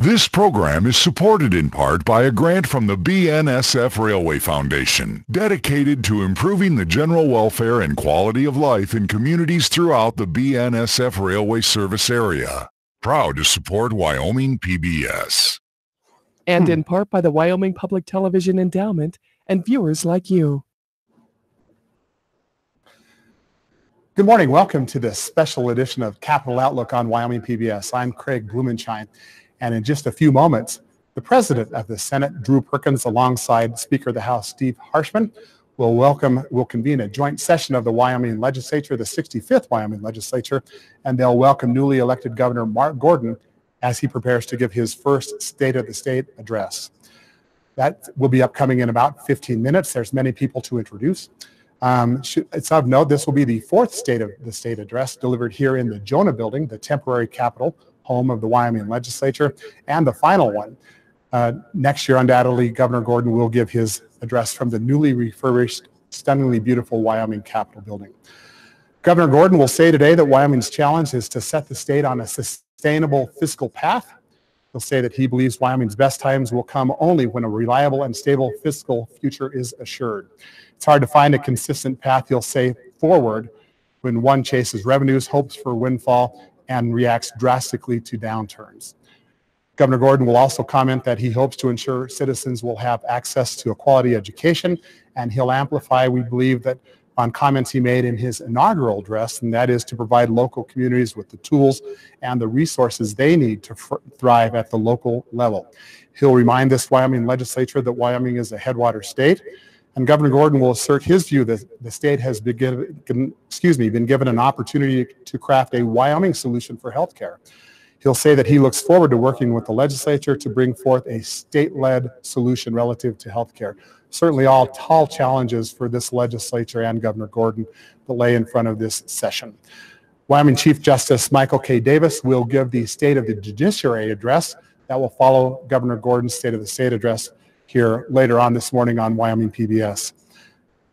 This program is supported in part by a grant from the BNSF Railway Foundation, dedicated to improving the general welfare and quality of life in communities throughout the BNSF Railway service area. Proud to support Wyoming PBS. And in part by the Wyoming Public Television Endowment and viewers like you. Good morning. Welcome to this special edition of Capital Outlook on Wyoming PBS. I'm Craig Blumenshine. And in just a few moments, the President of the Senate, Drew Perkins, alongside Speaker of the House, Steve Harshman, will convene a joint session of the Wyoming Legislature, the 65th Wyoming Legislature, and they'll welcome newly elected Governor Mark Gordon as he prepares to give his first State of the State address. That will be upcoming in about 15 minutes. There's many people to introduce. It's of note, this will be the fourth State of the State address delivered here in the Jonah Building, the temporary Capitol, home of the Wyoming Legislature, and the final one. Next year, undoubtedly, Governor Gordon will give his address from the newly refurbished, stunningly beautiful Wyoming Capitol building. Governor Gordon will say today that Wyoming's challenge is to set the state on a sustainable fiscal path. He'll say that he believes Wyoming's best times will come only when a reliable and stable fiscal future is assured. It's hard to find a consistent path, he'll say, forward when one chases revenues, hopes for windfall, and reacts drastically to downturns. Governor Gordon will also comment that he hopes to ensure citizens will have access to a quality education, and he'll amplify, we believe, that on comments he made in his inaugural address, and that is to provide local communities with the tools and the resources they need to thrive at the local level. He'll remind this Wyoming Legislature that Wyoming is a headwater state, and Governor Gordon will assert his view that the state has been given an opportunity to craft a Wyoming solution for healthcare. He'll say that he looks forward to working with the legislature to bring forth a state-led solution relative to healthcare. Certainly all tall challenges for this legislature and Governor Gordon that lay in front of this session. Wyoming Chief Justice Michael K. Davis will give the State of the Judiciary address that will follow Governor Gordon's State of the State address here later on this morning on Wyoming PBS.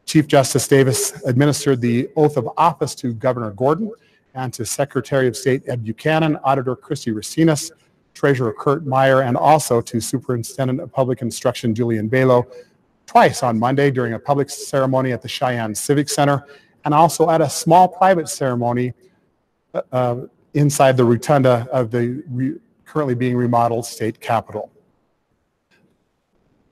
Chief Justice Davis administered the oath of office to Governor Gordon and to Secretary of State Ed Buchanan, Auditor Christy Racinas, Treasurer Kurt Meyer, and also to Superintendent of Public Instruction Julian Balo twice on Monday during a public ceremony at the Cheyenne Civic Center and also at a small private ceremony inside the rotunda of the currently being remodeled state capitol.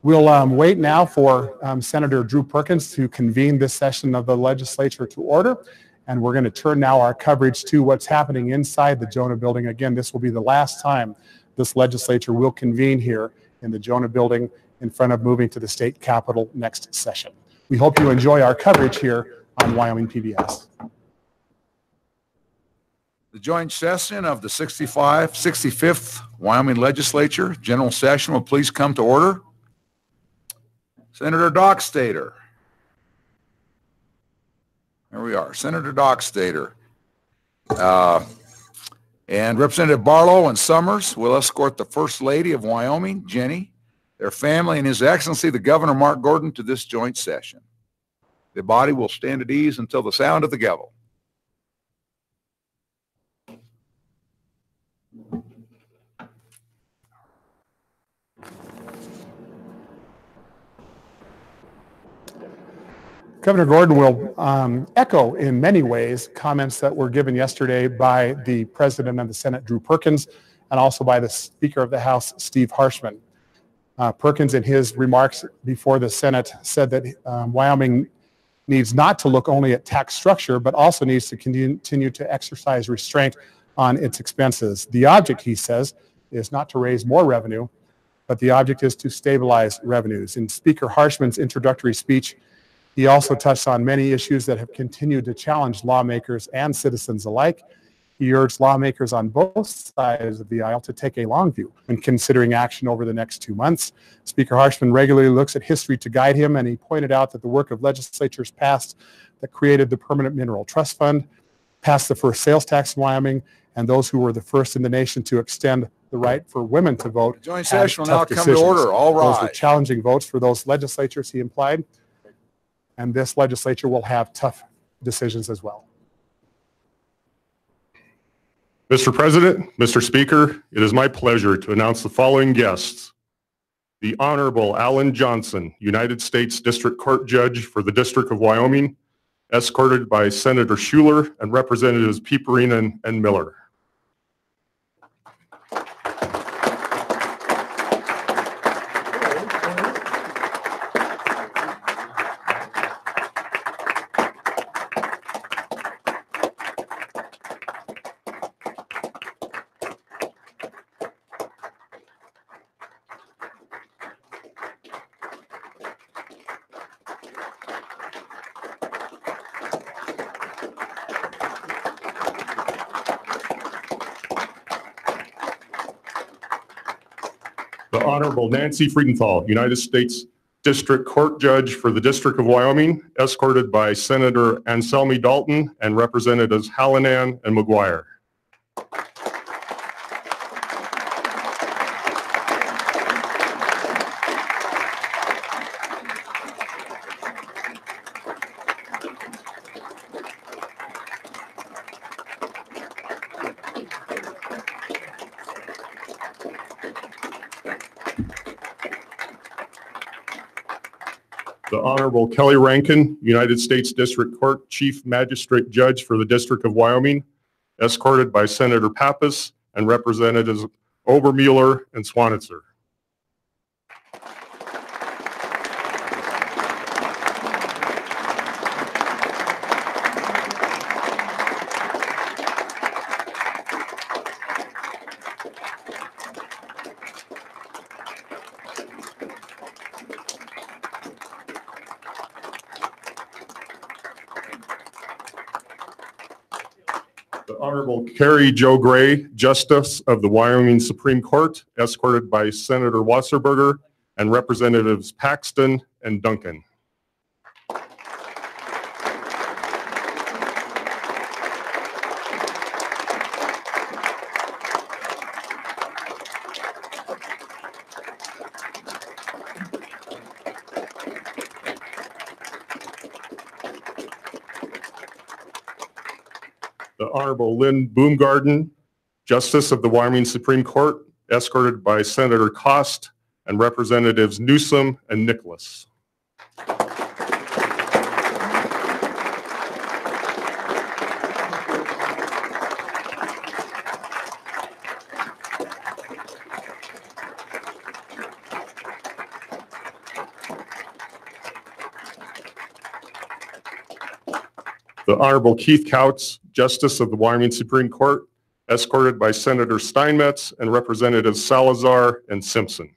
We'll wait now for Senator Drew Perkins to convene this session of the legislature to order. And we're going to turn now our coverage to what's happening inside the Jonah Building. Again, this will be the last time this legislature will convene here in the Jonah Building in front of moving to the state capitol next session. We hope you enjoy our coverage here on Wyoming PBS. The joint session of the 65th Wyoming Legislature General Session will please come to order. Senator Dockstader. There we are, Senator Dockstader. And Representative Barlow and Summers will escort the First Lady of Wyoming, Jenny, their family, and His Excellency the Governor Mark Gordon to this joint session. The body will stand at ease until the sound of the gavel. Governor Gordon will echo in many ways comments that were given yesterday by the President of the Senate, Drew Perkins, and also by the Speaker of the House, Steve Harshman. Perkins, in his remarks before the Senate, said that Wyoming needs not to look only at tax structure, but also needs to continue to exercise restraint on its expenses. The object, he says, is not to raise more revenue, but the object is to stabilize revenues. In Speaker Harshman's introductory speech, he also touched on many issues that have continued to challenge lawmakers and citizens alike. He urged lawmakers on both sides of the aisle to take a long view when considering action over the next 2 months. Speaker Harshman regularly looks at history to guide him, and he pointed out that the work of legislatures past that created the Permanent Mineral Trust Fund, passed the first sales tax in Wyoming, and those who were the first in the nation to extend the right for women to vote. The joint session will now come to order. All rise. Those were challenging votes for those legislatures, he implied. And this legislature will have tough decisions as well. Mr. President, Mr. Speaker, it is my pleasure to announce the following guests. The Honorable Alan Johnson, United States District Court Judge for the District of Wyoming, escorted by Senator Schuler and Representatives Pieperinen and Miller. The Honorable Nancy Friedenthal, United States District Court Judge for the District of Wyoming, escorted by Senator Anselmi Dalton and Representatives Hallinan and McGuire. The Honorable Kelly Rankin, United States District Court Chief Magistrate Judge for the District of Wyoming, escorted by Senator Pappas and Representatives Obermueller and Swanitzer. The Honorable Carrie Jo Gray, Justice of the Wyoming Supreme Court, escorted by Senator Wasserberger and Representatives Paxton and Duncan. The Honorable Lynn Boomgarden, Justice of the Wyoming Supreme Court, escorted by Senator Cost and Representatives Newsom and Nicholas. The Honorable Keith Couts, Justice of the Wyoming Supreme Court, escorted by Senator Steinmetz and Representatives Salazar and Simpson.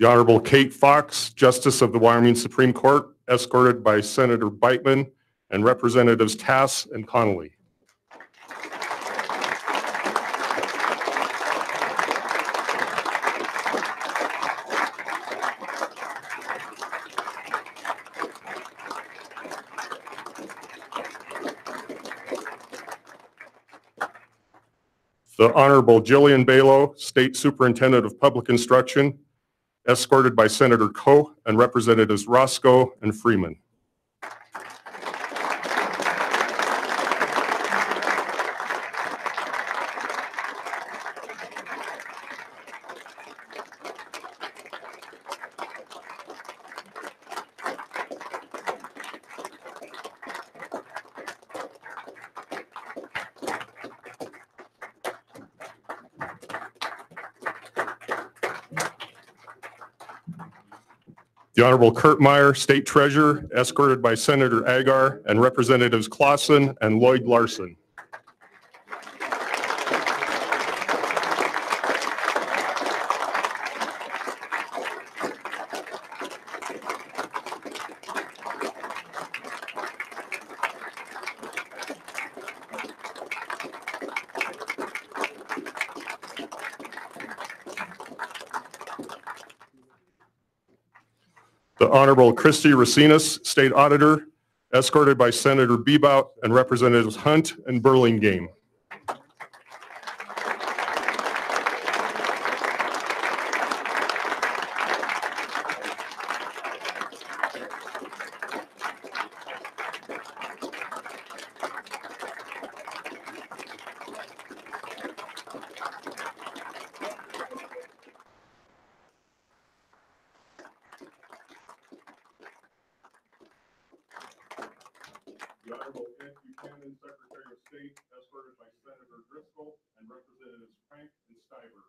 The Honorable Kate Fox, Justice of the Wyoming Supreme Court, escorted by Senator Beitman and Representatives Tass and Connolly. The Honorable Jillian Balow, State Superintendent of Public Instruction, escorted by Senator Coe and Representatives Roscoe and Freeman. The Honorable Kurt Meyer, State Treasurer, escorted by Senator Agar and Representatives Clausen and Lloyd Larson. The Honorable Christy Racinas, State Auditor, escorted by Senator Bebout and Representatives Hunt and Burlingame. The Honorable Ed Buchanan, Secretary of State, escorted by Senator Driscoll and Representatives Frank and Stiver.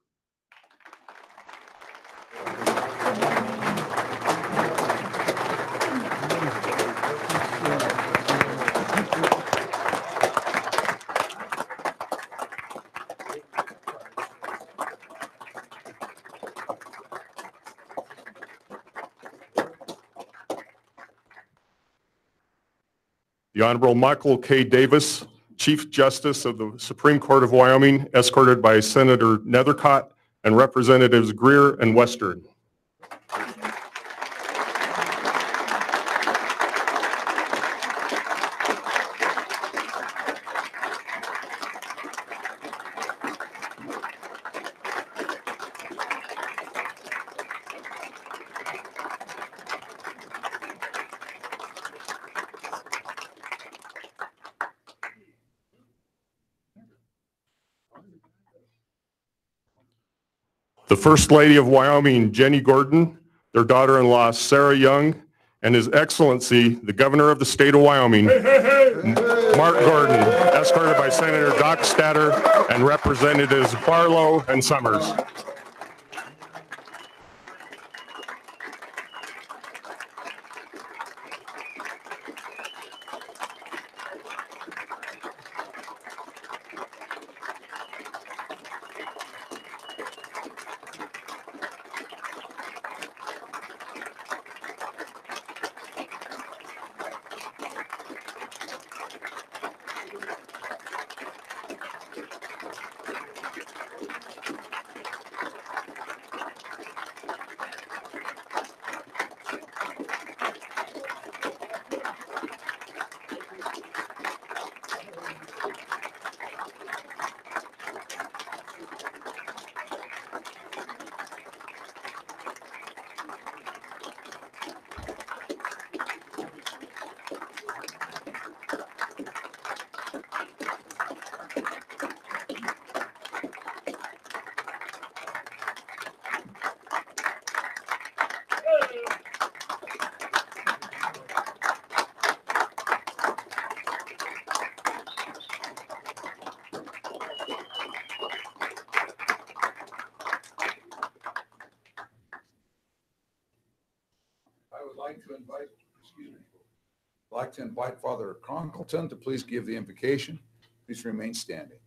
The Honorable Michael K. Davis, Chief Justice of the Supreme Court of Wyoming, escorted by Senator Nethercott and Representatives Greer and Western. The First Lady of Wyoming, Jenny Gordon, their daughter-in-law, Sarah Young, and His Excellency, the Governor of the State of Wyoming, Mark Gordon, escorted by Senator Doc Statter and Representatives Barlow and Summers. I'd like to invite Father Cronkleton to please give the invocation. Please remain standing.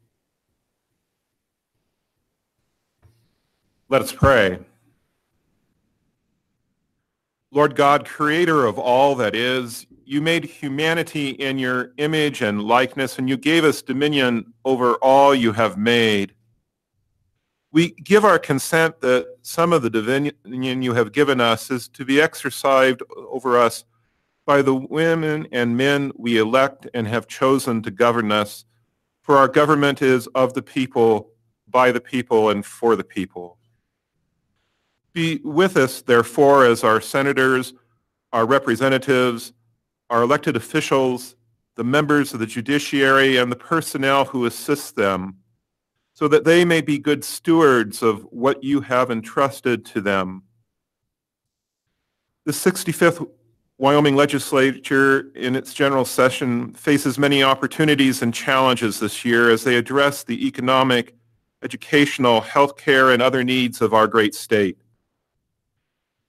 Let us pray. Lord God, creator of all that is, you made humanity in your image and likeness, and you gave us dominion over all you have made. We give our consent that some of the dominion you have given us is to be exercised over us by the women and men we elect and have chosen to govern us, for our government is of the people, by the people, and for the people. Be with us, therefore, as our senators, our representatives, our elected officials, the members of the judiciary, and the personnel who assist them, so that they may be good stewards of what you have entrusted to them. The 65th Wyoming Legislature in its general session faces many opportunities and challenges this year as they address the economic, educational, healthcare, and other needs of our great state.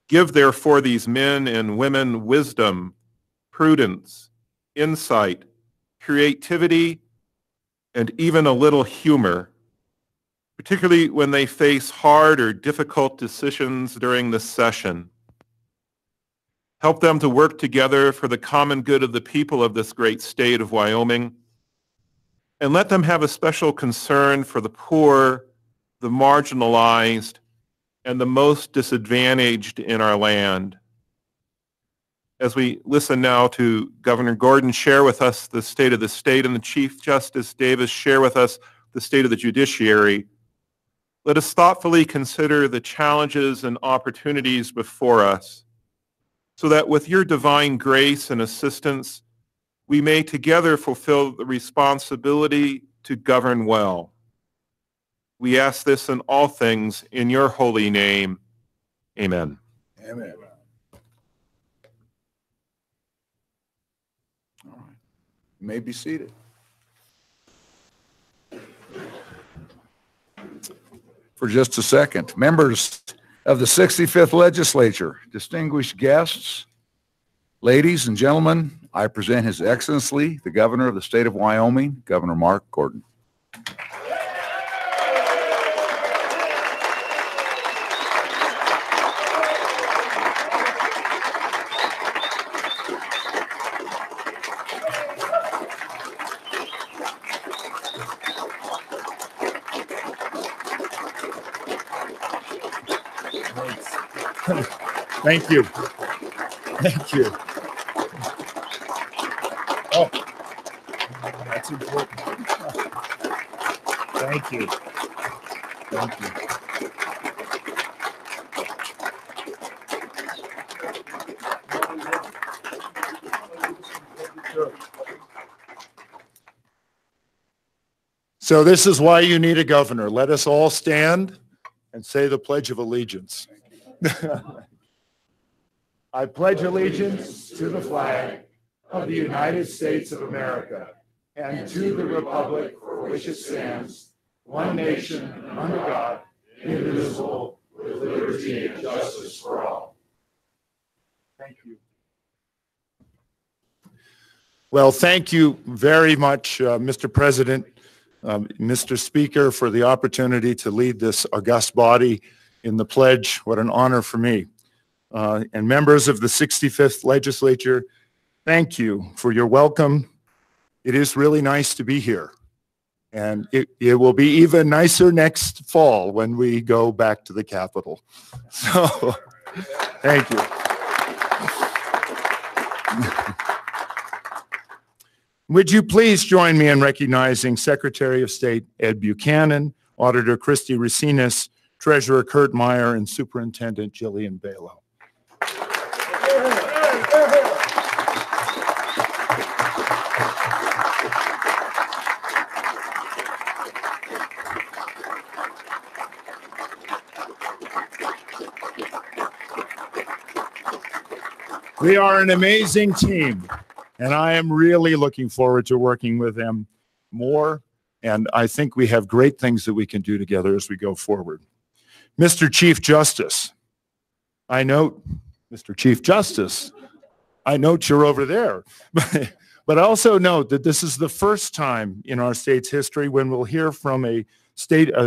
Give therefore these men and women wisdom, prudence, insight, creativity, and even a little humor, particularly when they face hard or difficult decisions during this session. Help them to work together for the common good of the people of this great state of Wyoming, and let them have a special concern for the poor, the marginalized, and the most disadvantaged in our land. as we listen now to Governor Gordon share with us the state of the state and the Chief Justice Davis share with us the state of the judiciary, let us thoughtfully consider the challenges and opportunities before us, so that with your divine grace and assistance, we may together fulfill the responsibility to govern well. We ask this in all things in your holy name. Amen. Amen. All right. You may be seated. For just a second, members of the 65th Legislature, distinguished guests, ladies and gentlemen, I present His Excellency, the Governor of the State of Wyoming, Governor Mark Gordon. Thank you. Thank you. Oh, that's important. Thank you. Thank you. So this is why you need a governor. Let us all stand and say the Pledge of Allegiance. I pledge allegiance to the flag of the United States of America and to the republic for which it stands, one nation, under God, indivisible, with liberty and justice for all. Thank you. Well, thank you very much, Mr. President, Mr. Speaker, for the opportunity to lead this august body in the pledge. What an honor for me. And members of the 65th Legislature, thank you for your welcome. It is really nice to be here. And it will be even nicer next fall when we go back to the Capitol. So, thank you. Would you please join me in recognizing Secretary of State Ed Buchanan, Auditor Christy Racinas, Treasurer Kurt Meyer, and Superintendent Jillian Balo. We are an amazing team, and I am really looking forward to working with them more, and I think we have great things that we can do together as we go forward. Mr. Chief Justice, Mr. Chief Justice, I note you're over there, but I also note that this is the first time in our state's history when we'll hear from a state of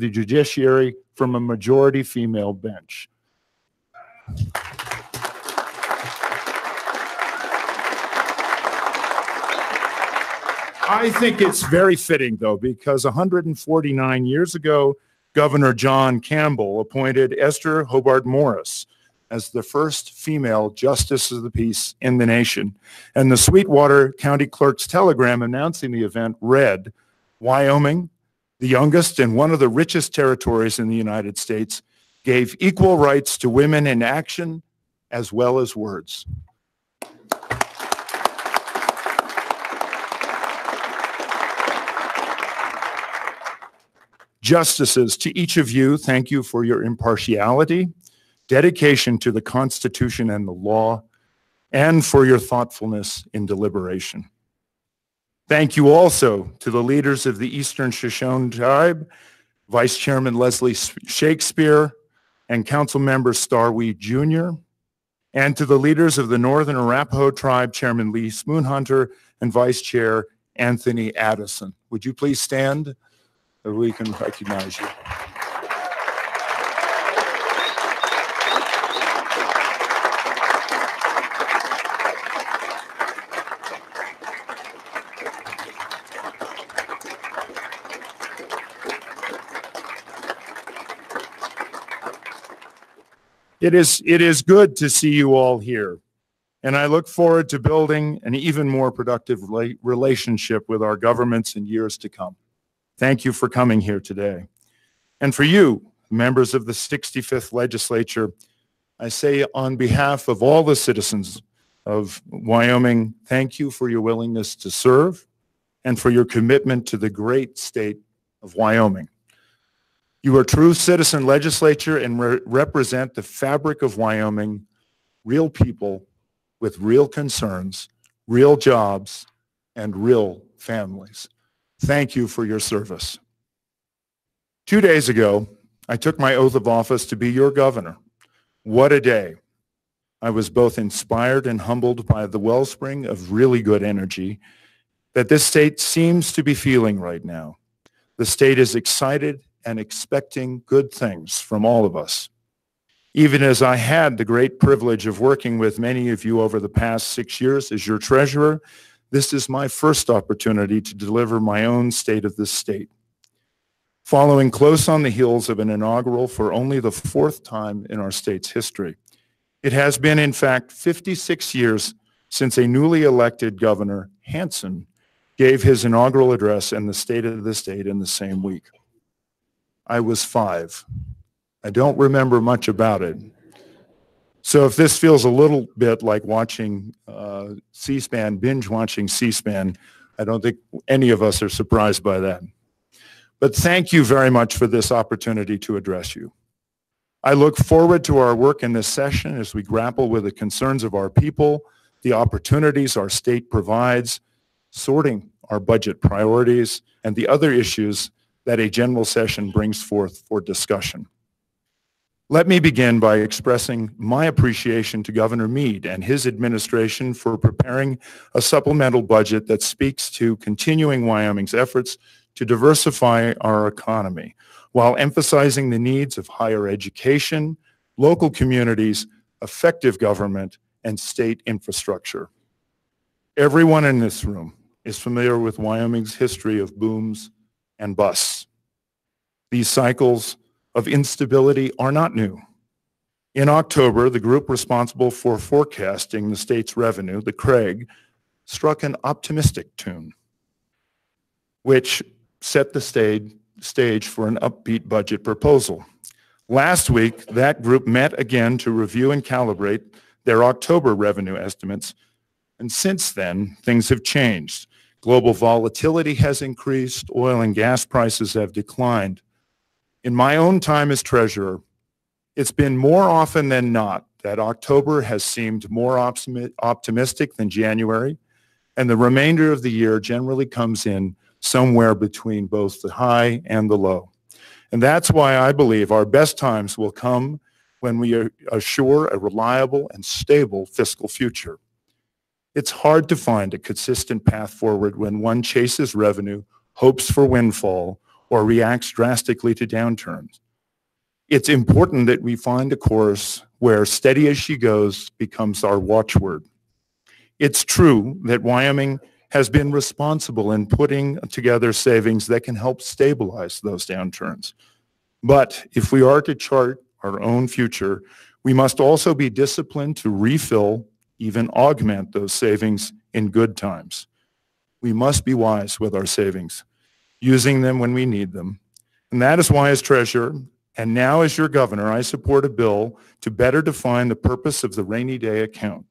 the judiciary from a majority female bench. I think it's very fitting, though, because 149 years ago, Governor John Campbell appointed Esther Hobart Morris as the first female justice of the peace in the nation. And the Sweetwater County Clerk's telegram announcing the event read, Wyoming, the youngest and one of the richest territories in the United States, gave equal rights to women in action as well as words. Justices, to each of you, thank you for your impartiality, dedication to the Constitution and the law, and for your thoughtfulness in deliberation. Thank you also to the leaders of the Eastern Shoshone Tribe, Vice Chairman Leslie Shakespeare, and Council Member Starweed Jr., and to the leaders of the Northern Arapaho Tribe, Chairman Lee Spoonhunter, and Vice Chair Anthony Addison. Would you please stand so we can recognize you? It is good to see you all here. and I look forward to building an even more productive relationship with our governments in years to come. Thank you for coming here today. And for you, members of the 65th Legislature, I say on behalf of all the citizens of Wyoming, thank you for your willingness to serve and for your commitment to the great state of Wyoming. You are a true citizen legislature and represent the fabric of Wyoming, real people with real concerns, real jobs, and real families. Thank you for your service. 2 days ago, I took my oath of office to be your governor. What a day. I was both inspired and humbled by the wellspring of really good energy that this state seems to be feeling right now. The state is excited and expecting good things from all of us. Even as I had the great privilege of working with many of you over the past 6 years as your treasurer, this is my first opportunity to deliver my own state of the state. Following close on the heels of an inaugural for only the 4th time in our state's history. It has been, in fact, 56 years since a newly elected governor, Hanson, gave his inaugural address in the State of the State in the same week. I was 5. I don't remember much about it. So if this feels a little bit like watching C-SPAN, binge watching C-SPAN, I don't think any of us are surprised by that. But thank you very much for this opportunity to address you. I look forward to our work in this session as we grapple with the concerns of our people, the opportunities our state provides, sorting our budget priorities, and the other issues that a general session brings forth for discussion. Let me begin by expressing my appreciation to Governor Meade and his administration for preparing a supplemental budget that speaks to continuing Wyoming's efforts to diversify our economy while emphasizing the needs of higher education, local communities, effective government, and state infrastructure. Everyone in this room is familiar with Wyoming's history of booms and busts. These cycles of instability are not new. In October, the group responsible for forecasting the state's revenue, the CREG, struck an optimistic tune, which set the stage for an upbeat budget proposal. Last week, that group met again to review and calibrate their October revenue estimates, and since then, things have changed. Global volatility has increased, oil and gas prices have declined. In my own time as treasurer, it's been more often than not that October has seemed more optimistic than January, and the remainder of the year generally comes in somewhere between both the high and the low. And that's why I believe our best times will come when we assure a reliable and stable fiscal future. It's hard to find a consistent path forward when one chases revenue, hopes for windfall, or reacts drastically to downturns. It's important that we find a course where steady as she goes becomes our watchword. It's true that Wyoming has been responsible in putting together savings that can help stabilize those downturns. But if we are to chart our own future, we must also be disciplined to refill, even augment those savings in good times. We must be wise with our savings, using them when we need them. And that is why as treasurer, and now as your governor, I support a bill to better define the purpose of the rainy day account,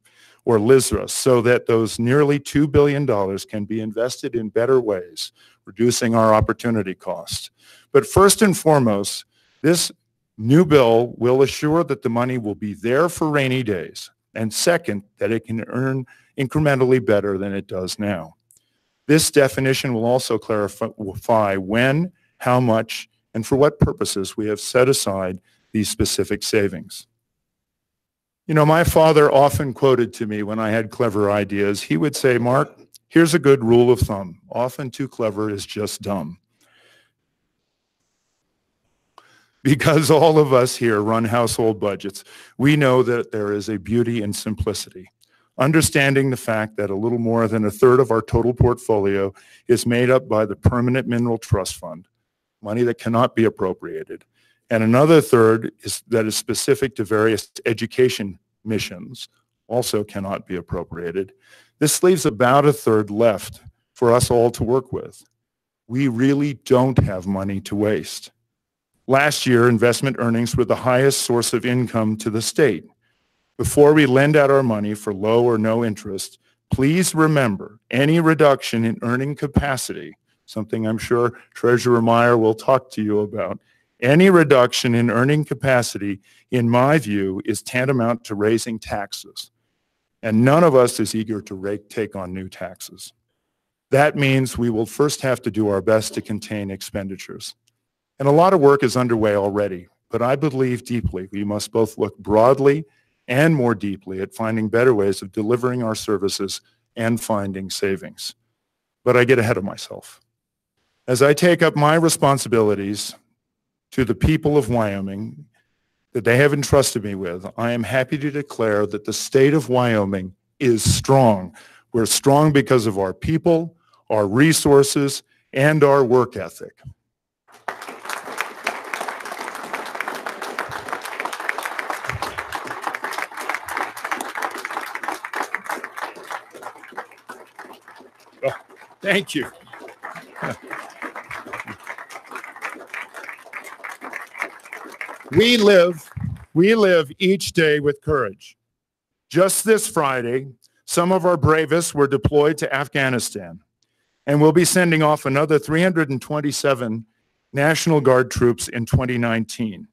or LISRA, so that those nearly $2 billion can be invested in better ways, reducing our opportunity cost. But first and foremost, this new bill will assure that the money will be there for rainy days, and second, that it can earn incrementally better than it does now. This definition will also clarify when, how much, and for what purposes we have set aside these specific savings. You know, my father often quoted to me when I had clever ideas, he would say, "Mark, here's a good rule of thumb. Often too clever is just dumb." Because all of us here run household budgets, we know that there is a beauty in simplicity. Understanding the fact that a little more than a third of our total portfolio is made up by the Permanent Mineral Trust Fund, money that cannot be appropriated, and another third that is specific to various education missions, also cannot be appropriated. This leaves about a third left for us all to work with. We really don't have money to waste. Last year, investment earnings were the highest source of income to the state. Before we lend out our money for low or no interest, please remember any reduction in earning capacity, something I'm sure Treasurer Meyer will talk to you about, any reduction in earning capacity, in my view, is tantamount to raising taxes. And none of us is eager to take on new taxes. That means we will first have to do our best to contain expenditures. And a lot of work is underway already, but I believe deeply we must both look broadly and more deeply at finding better ways of delivering our services and finding savings. But I get ahead of myself. As I take up my responsibilities to the people of Wyoming that they have entrusted me with, I am happy to declare that the state of Wyoming is strong. We're strong because of our people, our resources, and our work ethic. Oh, thank you. We live each day with courage. Just this Friday, some of our bravest were deployed to Afghanistan, and we'll be sending off another 327 National Guard troops in 2019.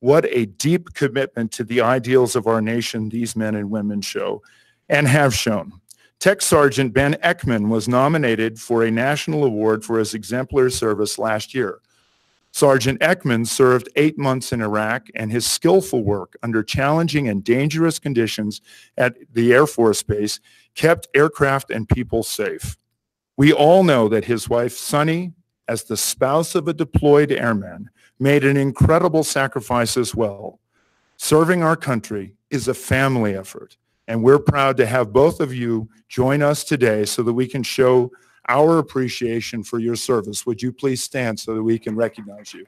What a deep commitment to the ideals of our nation these men and women show and have shown. Tech Sergeant Ben Ekman was nominated for a national award for his exemplary service last year. Sergeant Ekman served 8 months in Iraq, and his skillful work under challenging and dangerous conditions at the Air Force Base kept aircraft and people safe. We all know that his wife, Sunny, as the spouse of a deployed airman, made an incredible sacrifice as well. Serving our country is a family effort, and we're proud to have both of you join us today so that we can show our appreciation for your service. Would you please stand so that we can recognize you?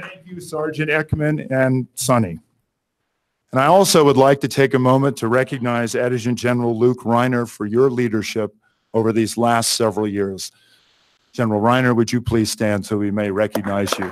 Thank you, Sergeant Ekman and Sonny. And I also would like to take a moment to recognize Adjutant General Luke Reiner for your leadership over these last several years. General Reiner, would you please stand so we may recognize you?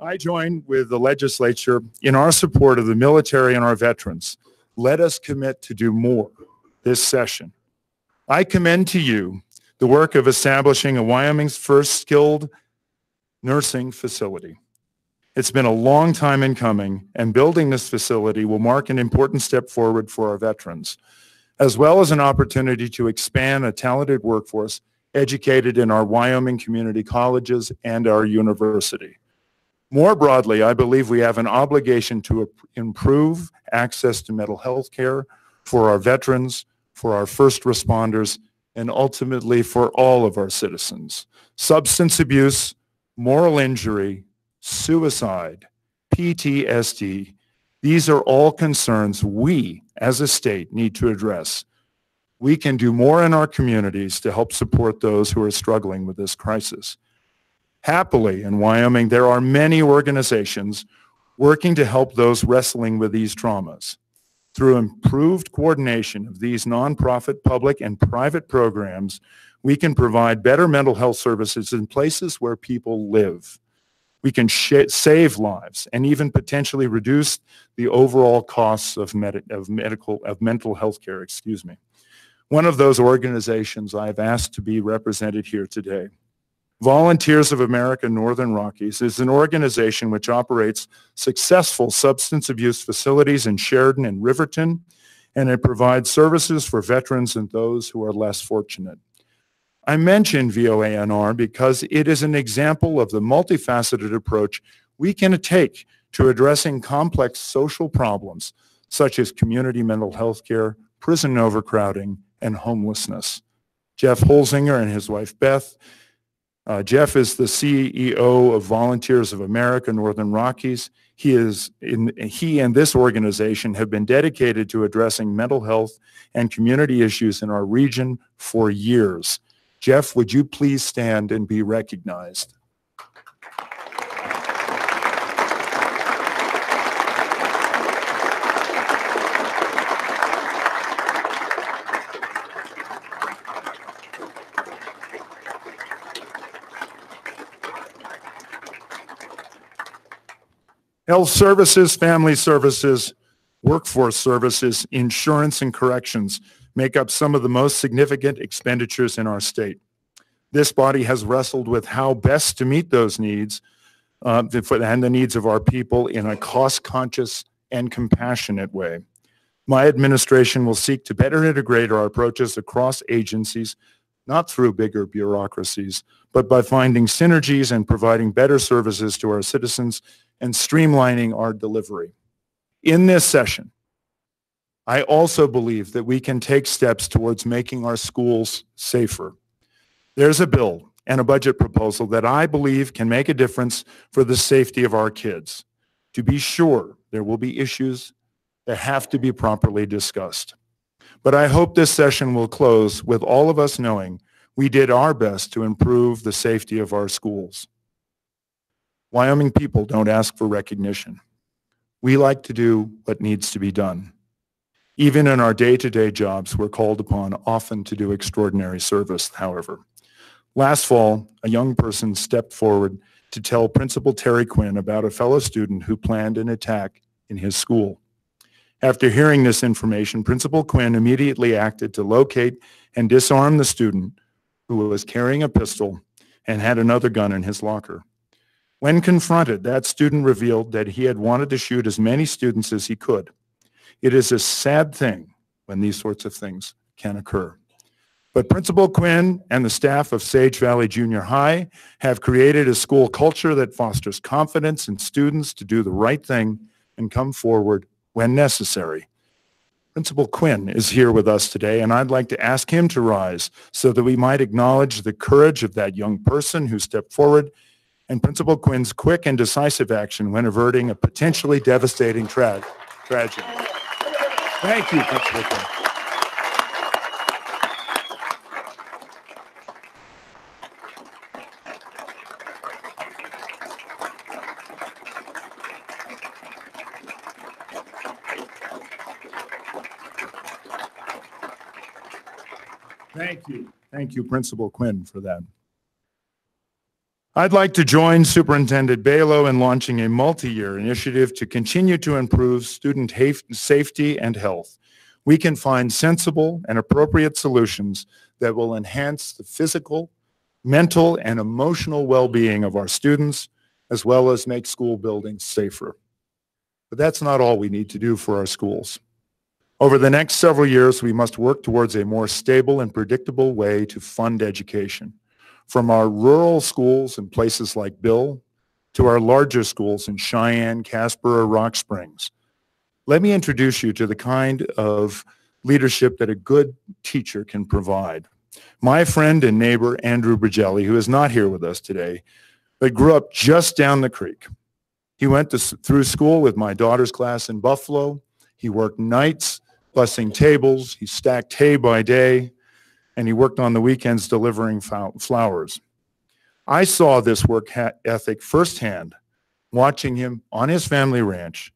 I join with the legislature in our support of the military and our veterans. Let us commit to do more this session. I commend to you the work of establishing Wyoming's first skilled nursing facility. It's been a long time in coming, and building this facility will mark an important step forward for our veterans, as well as an opportunity to expand a talented workforce educated in our Wyoming community colleges and our university. More broadly, I believe we have an obligation to improve access to mental health care for our veterans, for our first responders, and ultimately for all of our citizens. Substance abuse, moral injury, suicide, PTSD, these are all concerns we, as a state, need to address. We can do more in our communities to help support those who are struggling with this crisis. Happily, in Wyoming, there are many organizations working to help those wrestling with these traumas. Through improved coordination of these nonprofit public and private programs, we can provide better mental health services in places where people live. We can save lives and even potentially reduce the overall costs of mental health care. One of those organizations I've asked to be represented here today, Volunteers of America Northern Rockies, is an organization which operates successful substance abuse facilities in Sheridan and Riverton, and it provides services for veterans and those who are less fortunate. I mention VOANR because it is an example of the multifaceted approach we can take to addressing complex social problems such as community mental health care, prison overcrowding, and homelessness. Jeff Holzinger and his wife Beth. Jeff is the CEO of Volunteers of America Northern Rockies. He and this organization have been dedicated to addressing mental health and community issues in our region for years. Jeff, would you please stand and be recognized? Health services, family services, workforce services, insurance, and corrections make up some of the most significant expenditures in our state. This body has wrestled with how best to meet those needs and the needs of our people in a cost-conscious and compassionate way. My administration will seek to better integrate our approaches across agencies, not through bigger bureaucracies, but by finding synergies and providing better services to our citizens and streamlining our delivery. In this session, I also believe that we can take steps towards making our schools safer. There's a bill and a budget proposal that I believe can make a difference for the safety of our kids. To be sure, there will be issues that have to be properly discussed. But I hope this session will close with all of us knowing we did our best to improve the safety of our schools. Wyoming people don't ask for recognition. We like to do what needs to be done. Even in our day-to-day jobs, we're called upon often to do extraordinary service, however. Last fall, a young person stepped forward to tell Principal Terry Quinn about a fellow student who planned an attack in his school. After hearing this information, Principal Quinn immediately acted to locate and disarm the student who was carrying a pistol and had another gun in his locker. When confronted, that student revealed that he had wanted to shoot as many students as he could. It is a sad thing when these sorts of things can occur. But Principal Quinn and the staff of Sage Valley Junior High have created a school culture that fosters confidence in students to do the right thing and come forward when necessary. Principal Quinn is here with us today, and I'd like to ask him to rise so that we might acknowledge the courage of that young person who stepped forward and Principal Quinn's quick and decisive action when averting a potentially devastating tragedy. Thank you, Principal Quinn. Thank you. Thank you, Principal Quinn, for that. I'd like to join Superintendent Balo in launching a multi-year initiative to continue to improve student safety and health. We can find sensible and appropriate solutions that will enhance the physical, mental, and emotional well-being of our students, as well as make school buildings safer. But that's not all we need to do for our schools. Over the next several years, we must work towards a more stable and predictable way to fund education. From our rural schools in places like Bill to our larger schools in Cheyenne, Casper, or Rock Springs. Let me introduce you to the kind of leadership that a good teacher can provide. My friend and neighbor, Andrew Bergelli, who is not here with us today, but grew up just down the creek. He went through school with my daughter's class in Buffalo. He worked nights, bussing tables. He stacked hay by day, and he worked on the weekends delivering flowers. I saw this work ethic firsthand, watching him on his family ranch,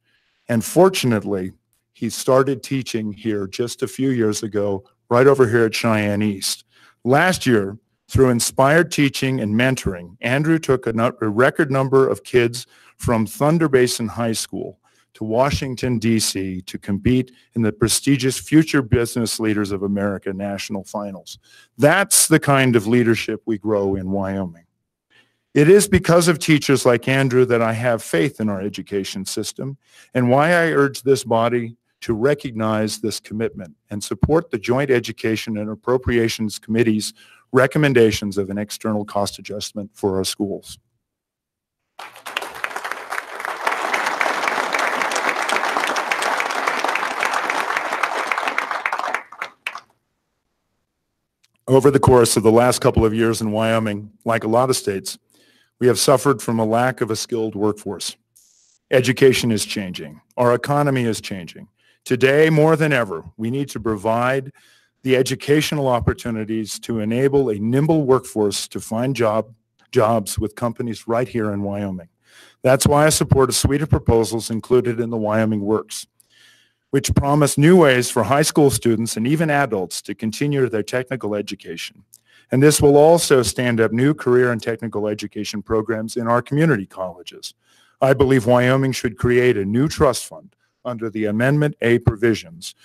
and fortunately, he started teaching here just a few years ago, right over here at Cheyenne East. Last year, through inspired teaching and mentoring, Andrew took a record number of kids from Thunder Basin High School to Washington, D.C. to compete in the prestigious Future Business Leaders of America National Finals. That's the kind of leadership we grow in Wyoming. It is because of teachers like Andrew that I have faith in our education system and why I urge this body to recognize this commitment and support the Joint Education and Appropriations Committee's recommendations of an external cost adjustment for our schools. Over the course of the last couple of years in Wyoming, like a lot of states, we have suffered from a lack of a skilled workforce. Education is changing. Our economy is changing. Today, more than ever, we need to provide the educational opportunities to enable a nimble workforce to find jobs with companies right here in Wyoming. That's why I support a suite of proposals included in the Wyoming Works, which promise new ways for high school students and even adults to continue their technical education. And this will also stand up new career and technical education programs in our community colleges. I believe Wyoming should create a new trust fund under the Amendment A provisions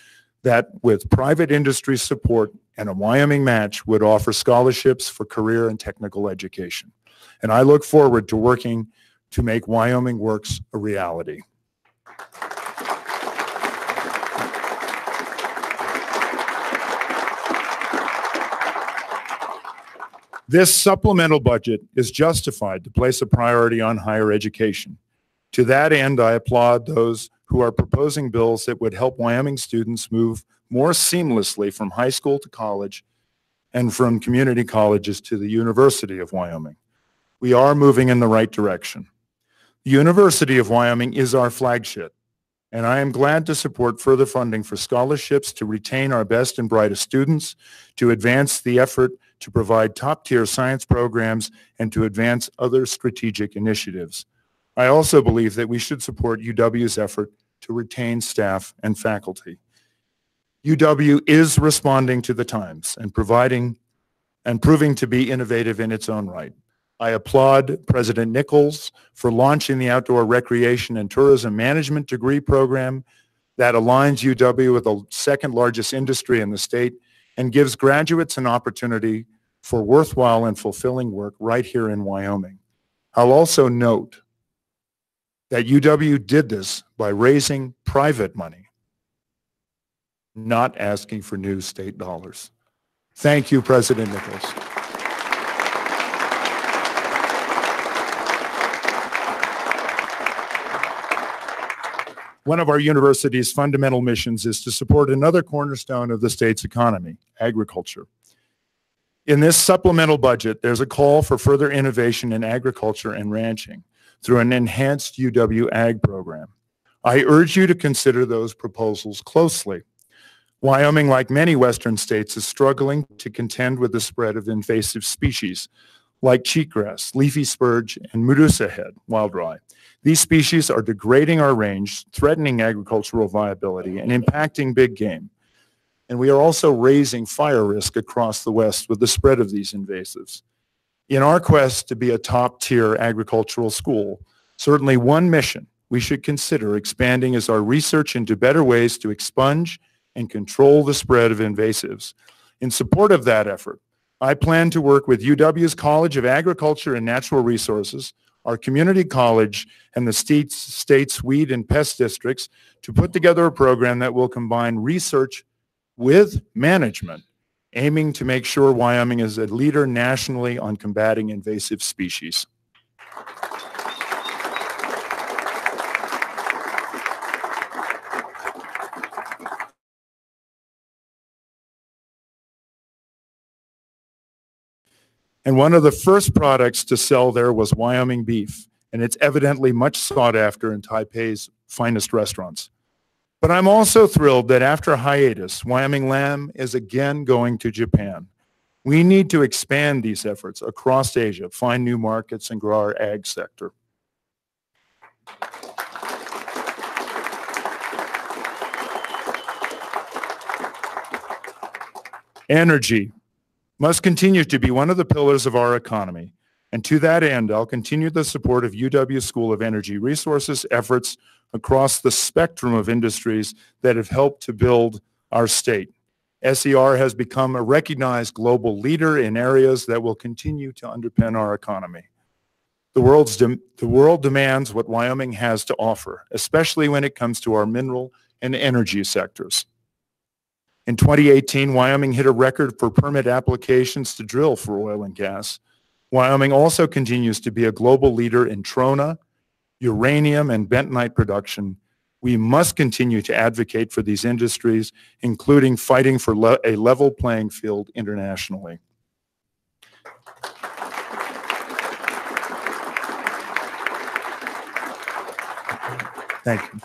that, with private industry support and a Wyoming match, would offer scholarships for career and technical education. And I look forward to working to make Wyoming Works a reality. This supplemental budget is justified to place a priority on higher education. To that end, I applaud those who are proposing bills that would help Wyoming students move more seamlessly from high school to college and from community colleges to the University of Wyoming. We are moving in the right direction. The University of Wyoming is our flagship, and I am glad to support further funding for scholarships to retain our best and brightest students, to advance the effort to provide top-tier science programs, and to advance other strategic initiatives. I also believe that we should support UW's effort to retain staff and faculty. UW is responding to the times and proving to be innovative in its own right. I applaud President Nichols for launching the Outdoor Recreation and Tourism Management degree program that aligns UW with the second largest industry in the state and gives graduates an opportunity for worthwhile and fulfilling work right here in Wyoming. I'll also note that UW did this by raising private money, not asking for new state dollars. Thank you, President Nichols. One of our university's fundamental missions is to support another cornerstone of the state's economy, agriculture. In this supplemental budget, there's a call for further innovation in agriculture and ranching through an enhanced UW Ag program. I urge you to consider those proposals closely. Wyoming, like many Western states, is struggling to contend with the spread of invasive species like cheatgrass, leafy spurge, and Medusa head wild rye. These species are degrading our range, threatening agricultural viability, and impacting big game. And we are also raising fire risk across the West with the spread of these invasives. In our quest to be a top-tier agricultural school, certainly one mission we should consider expanding is our research into better ways to expunge and control the spread of invasives. In support of that effort, I plan to work with UW's College of Agriculture and Natural Resources, our community college, and the state's weed and pest districts to put together a program that will combine research with management, aiming to make sure Wyoming is a leader nationally on combating invasive species. And one of the first products to sell there was Wyoming beef, and it's evidently much sought after in Taipei's finest restaurants. But I'm also thrilled that after a hiatus, Wyoming lamb is again going to Japan. We need to expand these efforts across Asia, find new markets, and grow our ag sector. Energy must continue to be one of the pillars of our economy. And to that end, I'll continue the support of UW School of Energy Resources efforts across the spectrum of industries that have helped to build our state. SER has become a recognized global leader in areas that will continue to underpin our economy. The world demands what Wyoming has to offer, especially when it comes to our mineral and energy sectors. In 2018, Wyoming hit a record for permit applications to drill for oil and gas. Wyoming also continues to be a global leader in trona, uranium, and bentonite production. We must continue to advocate for these industries, including fighting for a level playing field internationally. Thank you.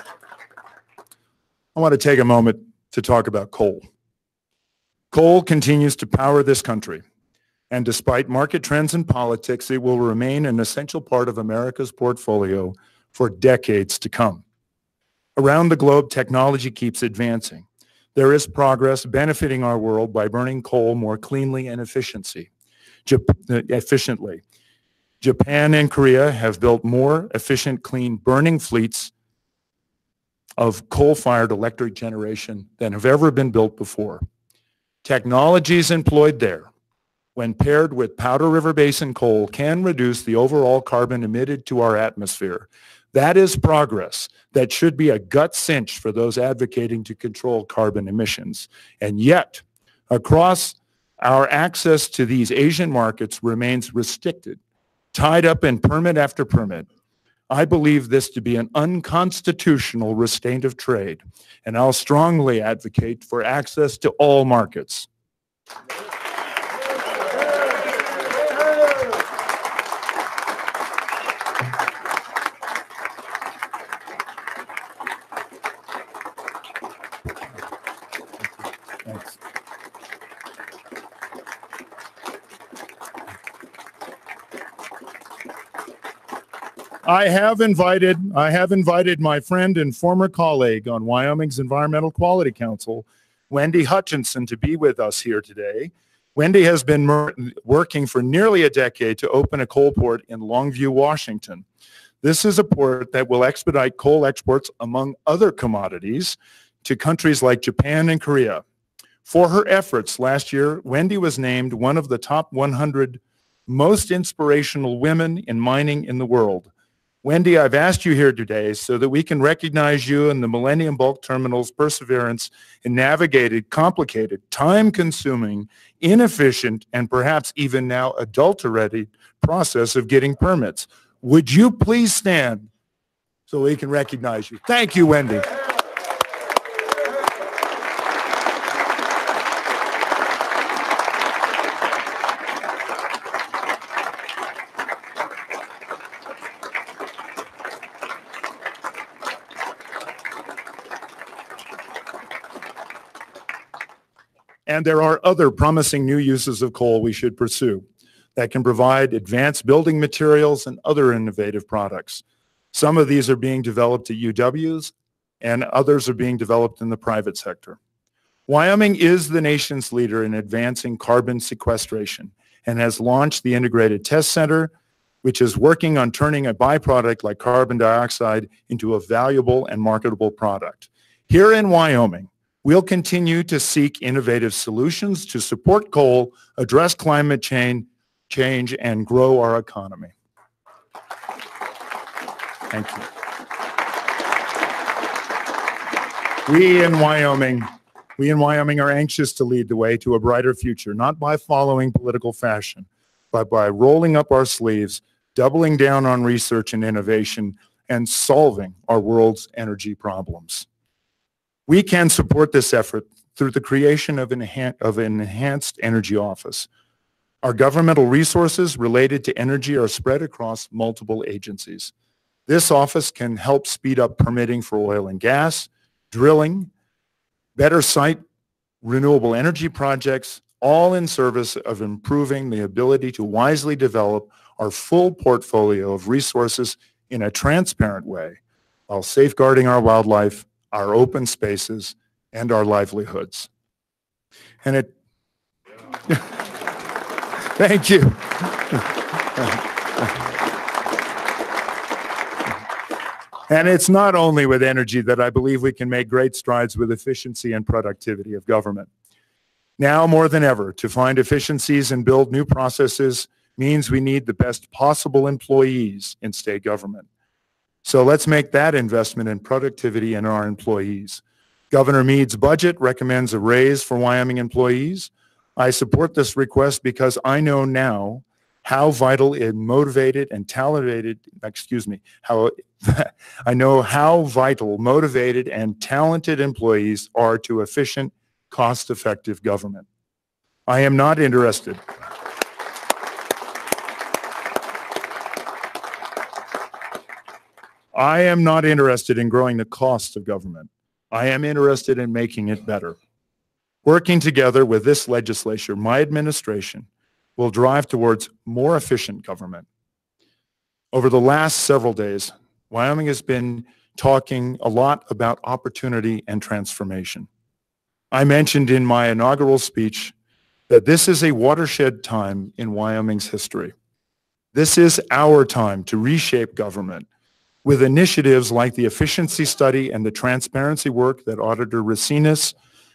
I want to take a moment to talk about coal. Coal continues to power this country, and despite market trends and politics, it will remain an essential part of America's portfolio for decades to come. Around the globe, technology keeps advancing. There is progress benefiting our world by burning coal more cleanly and efficiently. Japan and Korea have built more efficient, clean burning fleets of coal-fired electric generation than have ever been built before. Technologies employed there, when paired with Powder River Basin coal, can reduce the overall carbon emitted to our atmosphere. That is progress that should be a gut cinch for those advocating to control carbon emissions. And yet, across our access to these Asian markets remains restricted, tied up in permit after permit. I believe this to be an unconstitutional restraint of trade, and I'll strongly advocate for access to all markets. Thanks. I have invited my friend and former colleague on Wyoming's Environmental Quality Council, Wendy Hutchinson, to be with us here today. Wendy has been working for nearly a decade to open a coal port in Longview, Washington. This is a port that will expedite coal exports, among other commodities, to countries like Japan and Korea. For her efforts last year, Wendy was named one of the top 100 most inspirational women in mining in the world. Wendy, I've asked you here today so that we can recognize you and the Millennium Bulk Terminal's perseverance in navigating complicated, time-consuming, inefficient, and perhaps even now adulterated process of getting permits. Would you please stand so we can recognize you? Thank you, Wendy. And there are other promising new uses of coal we should pursue that can provide advanced building materials and other innovative products. Some of these are being developed at UWs, and others are being developed in the private sector. Wyoming is the nation's leader in advancing carbon sequestration and has launched the Integrated Test Center, which is working on turning a byproduct like carbon dioxide into a valuable and marketable product. Here in Wyoming, we'll continue to seek innovative solutions to support coal, address climate change, and grow our economy. Thank you. We in Wyoming are anxious to lead the way to a brighter future, not by following political fashion, but by rolling up our sleeves, doubling down on research and innovation, and solving our world's energy problems. We can support this effort through the creation of an enhanced energy office. Our governmental resources related to energy are spread across multiple agencies. This office can help speed up permitting for oil and gas, drilling, better site renewable energy projects, all in service of improving the ability to wisely develop our full portfolio of resources in a transparent way while safeguarding our wildlife, our open spaces, and our livelihoods. And it, thank you. And it's not only with energy that I believe we can make great strides with efficiency and productivity of government. Now more than ever, to find efficiencies and build new processes means we need the best possible employees in state government. So let's make that investment in productivity in our employees. Governor Meade's budget recommends a raise for Wyoming employees. I support this request because I know now how vital and motivated and talented, I know how vital, motivated, and talented employees are to efficient, cost-effective government. I am not interested. I am not interested in growing the cost of government. I am interested in making it better. Working together with this legislature, my administration will drive towards more efficient government. Over the last several days, Wyoming has been talking a lot about opportunity and transformation. I mentioned in my inaugural speech that this is a watershed time in Wyoming's history. This is our time to reshape government with initiatives like the efficiency study and the transparency work that Auditor Racinas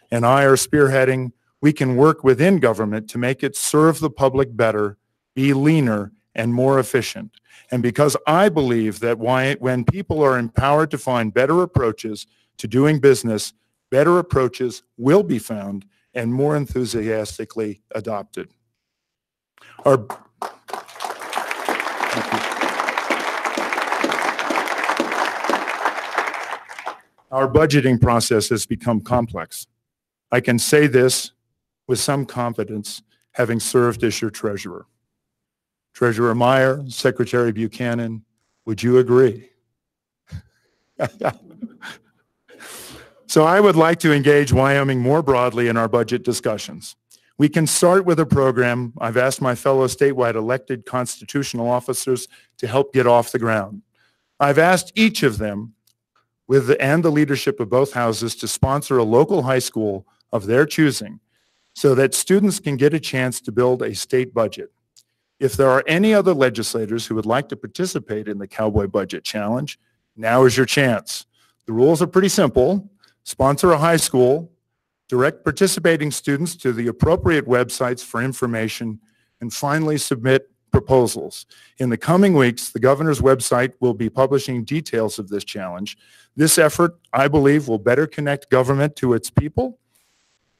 and I are spearheading. We can work within government to make it serve the public better, be leaner, and more efficient. And because I believe that when people are empowered to find better approaches to doing business, better approaches will be found and more enthusiastically adopted. Our budgeting process has become complex. I can say this with some confidence, having served as your treasurer. Treasurer Meyer, Secretary Buchanan, would you agree? So I would like to engage Wyoming more broadly in our budget discussions. We can start with a program I've asked my fellow statewide elected constitutional officers to help get off the ground. I've asked each of them and the leadership of both houses to sponsor a local high school of their choosing so that students can get a chance to build a state budget. If there are any other legislators who would like to participate in the Cowboy Budget Challenge, now is your chance. The rules are pretty simple. Sponsor a high school, direct participating students to the appropriate websites for information, and finally submit proposals. In the coming weeks, the governor's website will be publishing details of this challenge. This effort, I believe, will better connect government to its people,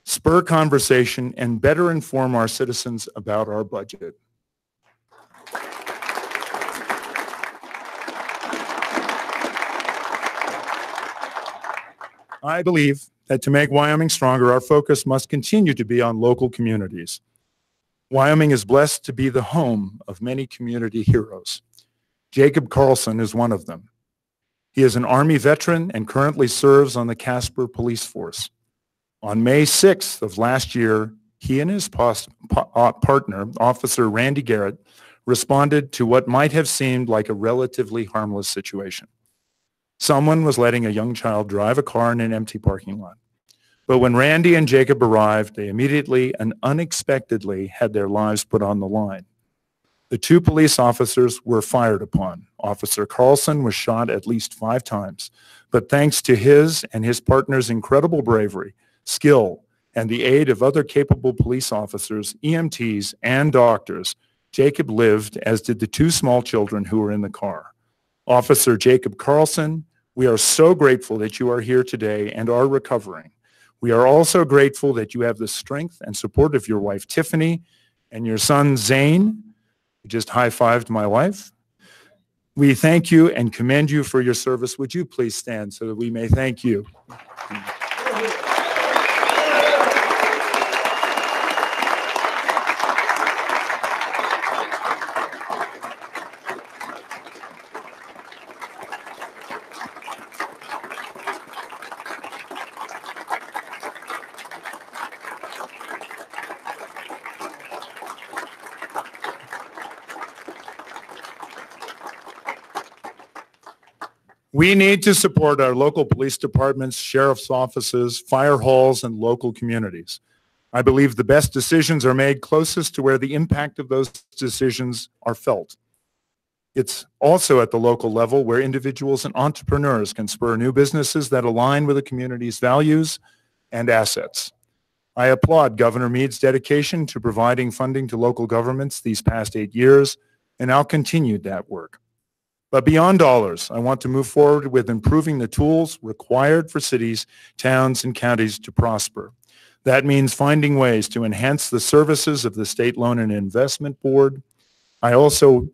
spur conversation, and better inform our citizens about our budget. I believe that to make Wyoming stronger, our focus must continue to be on local communities. Wyoming is blessed to be the home of many community heroes. Jacob Carlson is one of them. He is an Army veteran and currently serves on the Casper Police Force. On May 6th of last year, he and his partner, Officer Randy Garrett, responded to what might have seemed like a relatively harmless situation. Someone was letting a young child drive a car in an empty parking lot. But when Randy and Jacob arrived, they immediately and unexpectedly had their lives put on the line. The two police officers were fired upon. Officer Carlson was shot at least 5 times, but thanks to his and his partner's incredible bravery, skill, and the aid of other capable police officers, EMTs, and doctors, Jacob lived, as did the 2 small children who were in the car. Officer Jacob Carlson, we are so grateful that you are here today and are recovering. We are also grateful that you have the strength and support of your wife, Tiffany, and your son, Zane, who just high-fived my wife. We thank you and commend you for your service. Would you please stand so that we may thank you? We need to support our local police departments, sheriff's offices, fire halls, and local communities. I believe the best decisions are made closest to where the impact of those decisions are felt. It's also at the local level where individuals and entrepreneurs can spur new businesses that align with the community's values and assets. I applaud Governor Meade's dedication to providing funding to local governments these past 8 years, and I'll continue that work. But beyond dollars, I want to move forward with improving the tools required for cities, towns, and counties to prosper. That means finding ways to enhance the services of the State Loan and Investment Board. I also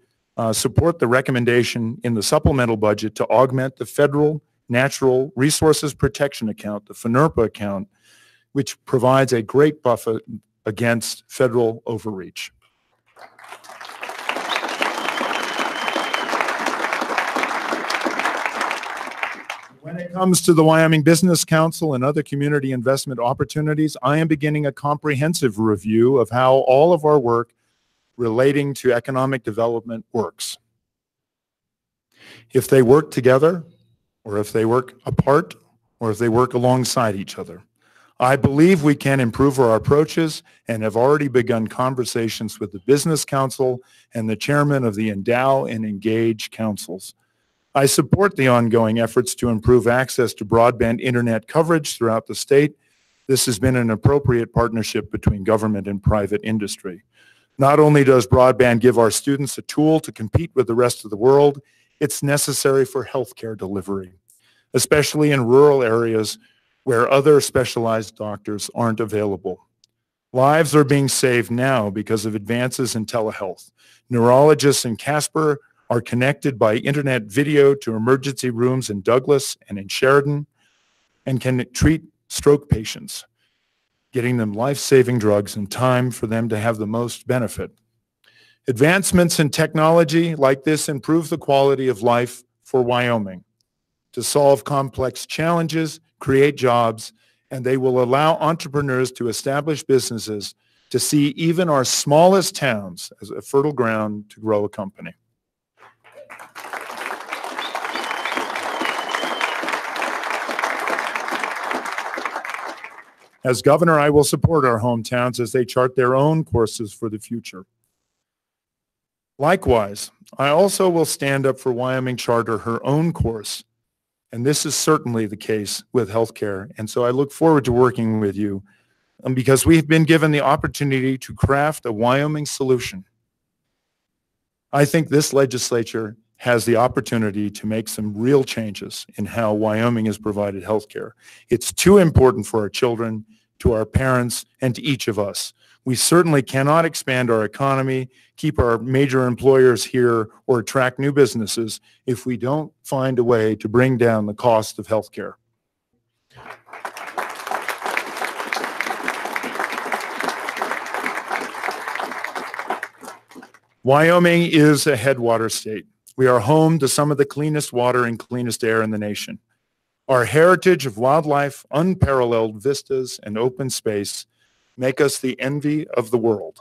support the recommendation in the supplemental budget to augment the Federal Natural Resources Protection Account, the FNRPA account, which provides a great buffer against federal overreach. When it comes to the Wyoming Business Council and other community investment opportunities, I am beginning a comprehensive review of how all of our work relating to economic development works. If they work together, or if they work apart, or if they work alongside each other. I believe we can improve our approaches and have already begun conversations with the Business Council and the chairman of the Endow and Engage councils. I support the ongoing efforts to improve access to broadband internet coverage throughout the state. This has been an appropriate partnership between government and private industry. Not only does broadband give our students a tool to compete with the rest of the world, it's necessary for healthcare delivery, especially in rural areas where other specialized doctors aren't available. Lives are being saved now because of advances in telehealth. Neurologists in Casper are connected by internet video to emergency rooms in Douglas and in Sheridan and can treat stroke patients, getting them life-saving drugs in time for them to have the most benefit. Advancements in technology like this improve the quality of life for Wyoming to solve complex challenges, create jobs, and they will allow entrepreneurs to establish businesses to see even our smallest towns as a fertile ground to grow a company. As governor, I will support our hometowns as they chart their own courses for the future. Likewise, I also will stand up for Wyoming charter her own course, and this is certainly the case with healthcare. And so I look forward to working with you because we've been given the opportunity to craft a Wyoming solution. I think this legislature has the opportunity to make some real changes in how Wyoming is provided healthcare. It's too important for our children, to our parents, and to each of us. We certainly cannot expand our economy, keep our major employers here, or attract new businesses if we don't find a way to bring down the cost of healthcare. Wyoming is a headwater state. We are home to some of the cleanest water and cleanest air in the nation. Our heritage of wildlife, unparalleled vistas, and open space make us the envy of the world.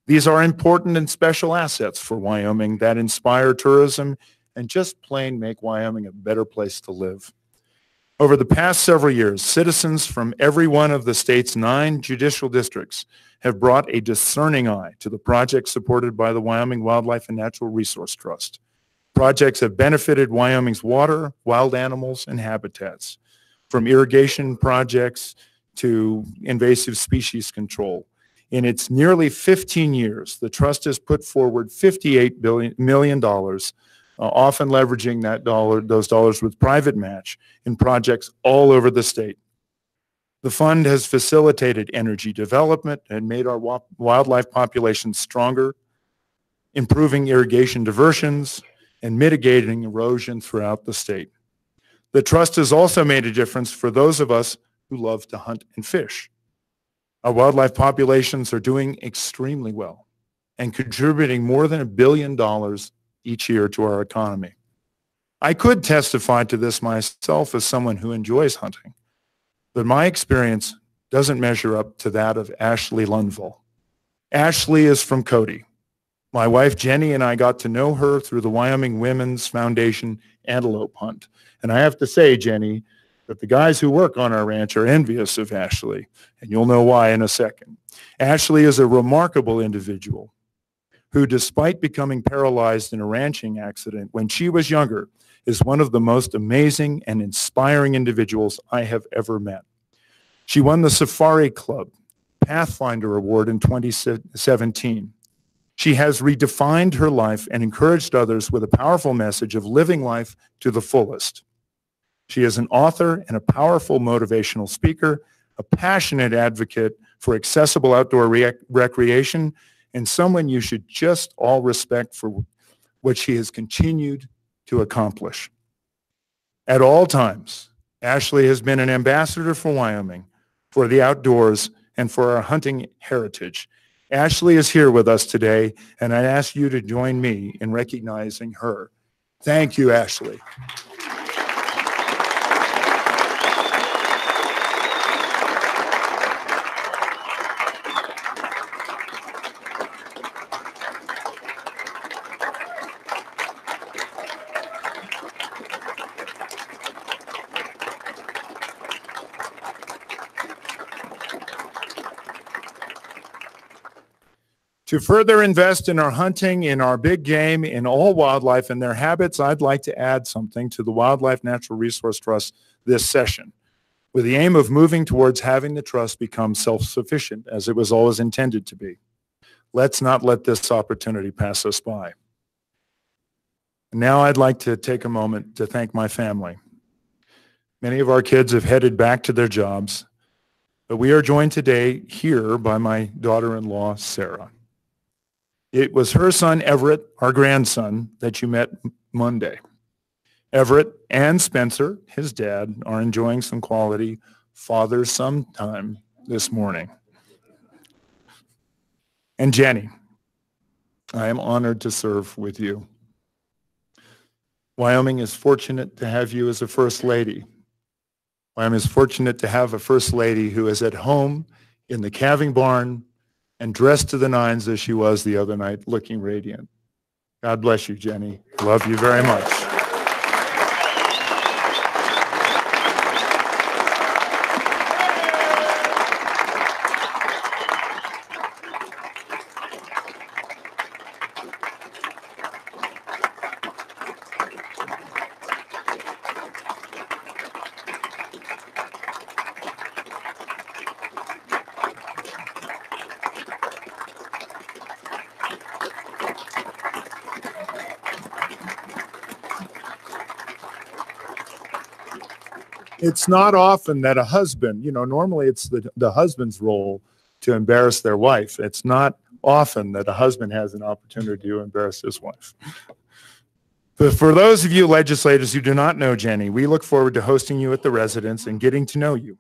These are important and special assets for Wyoming that inspire tourism and just plain make Wyoming a better place to live. Over the past several years, citizens from every one of the state's 9 judicial districts have brought a discerning eye to the projects supported by the Wyoming Wildlife and Natural Resource Trust. Projects have benefited Wyoming's water, wild animals, and habitats, from irrigation projects to invasive species control. In its nearly 15 years, the trust has put forward $58 million, often leveraging those dollars with private match in projects all over the state. The fund has facilitated energy development and made our wildlife population stronger, improving irrigation diversions, and mitigating erosion throughout the state. The trust has also made a difference for those of us who love to hunt and fish. Our wildlife populations are doing extremely well and contributing more than $1 billion each year to our economy. I could testify to this myself as someone who enjoys hunting, but my experience doesn't measure up to that of Ashley Lundvall. Ashley is from Cody. My wife Jenny and I got to know her through the Wyoming Women's Foundation antelope hunt. And I have to say, Jenny, that the guys who work on our ranch are envious of Ashley, and you'll know why in a second. Ashley is a remarkable individual who, despite becoming paralyzed in a ranching accident when she was younger, is one of the most amazing and inspiring individuals I have ever met. She won the Safari Club Pathfinder Award in 2017. She has redefined her life and encouraged others with a powerful message of living life to the fullest. She is an author and a powerful motivational speaker, a passionate advocate for accessible outdoor recreation, and someone you should just all respect for what she has continued to accomplish. At all times, Ashley has been an ambassador for Wyoming, for the outdoors, and for our hunting heritage. Ashley is here with us today, and I ask you to join me in recognizing her. Thank you, Ashley. To further invest in our hunting, in our big game, in all wildlife and their habits, I'd like to add something to the Wildlife Natural Resource Trust this session, with the aim of moving towards having the trust become self-sufficient, as it was always intended to be. Let's not let this opportunity pass us by. Now I'd like to take a moment to thank my family. Many of our kids have headed back to their jobs, but we are joined today here by my daughter-in-law, Sarah. It was her son, Everett, our grandson, that you met Monday. Everett and Spencer, his dad, are enjoying some quality father-son time this morning. And Jenny, I am honored to serve with you. Wyoming is fortunate to have you as a First Lady. Wyoming is fortunate to have a First Lady who is at home in the calving barn and dressed to the nines as she was the other night, looking radiant. God bless you, Jenny. Love you very much. It's not often that a husband, normally it's the husband's role to embarrass their wife. It's not often that a husband has an opportunity to embarrass his wife. But for those of you legislators who do not know Jenny, we look forward to hosting you at the residence and getting to know you.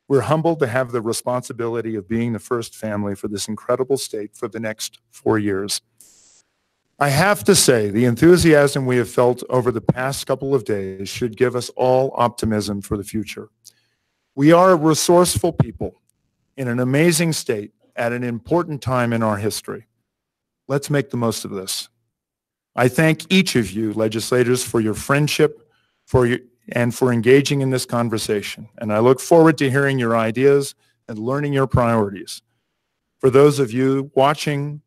We're humbled to have the responsibility of being the first family for this incredible state for the next 4 years. I have to say, the enthusiasm we have felt over the past couple of days should give us all optimism for the future. We are a resourceful people in an amazing state at an important time in our history. Let's make the most of this. I thank each of you, legislators, for your friendship and for engaging in this conversation. And I look forward to hearing your ideas and learning your priorities. For those of you watching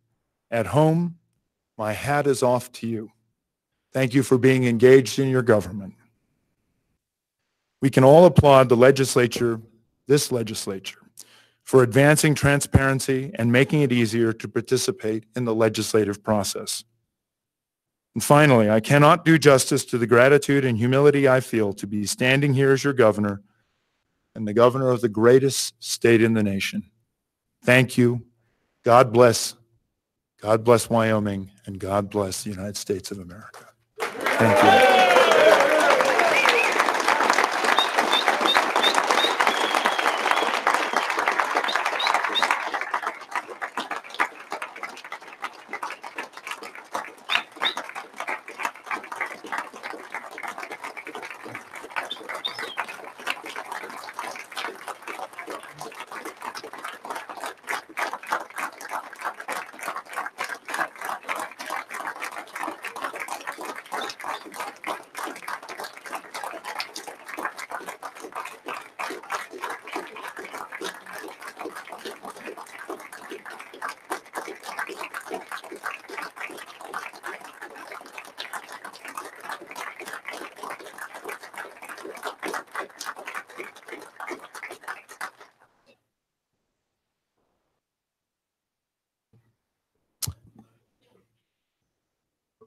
at home, my hat is off to you. Thank you for being engaged in your government. We can all applaud the legislature, this legislature, for advancing transparency and making it easier to participate in the legislative process. And finally, I cannot do justice to the gratitude and humility I feel to be standing here as your governor and the governor of the greatest state in the nation. Thank you. God bless. God bless Wyoming, and God bless the United States of America. Thank you.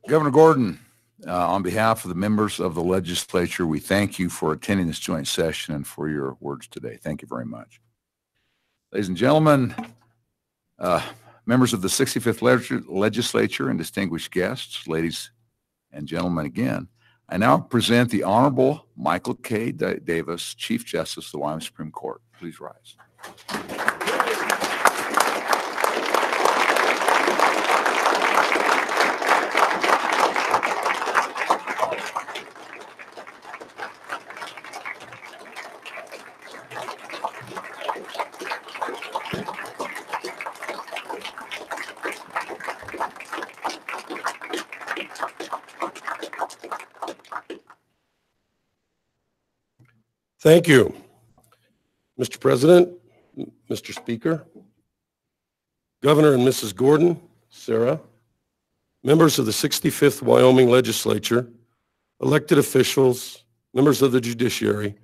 Governor Gordon, on behalf of the members of the legislature, we thank you for attending this joint session and for your words today. Thank you very much. Ladies and gentlemen, members of the 65th legislature and distinguished guests, ladies and gentlemen again, I now present the Honorable Michael K. Davis, Chief Justice of the Wyoming Supreme Court. Please rise. Thank you, Mr. President, Mr. Speaker, Governor and Mrs. Gordon, Sarah, members of the 65th Wyoming Legislature, elected officials, members of the judiciary,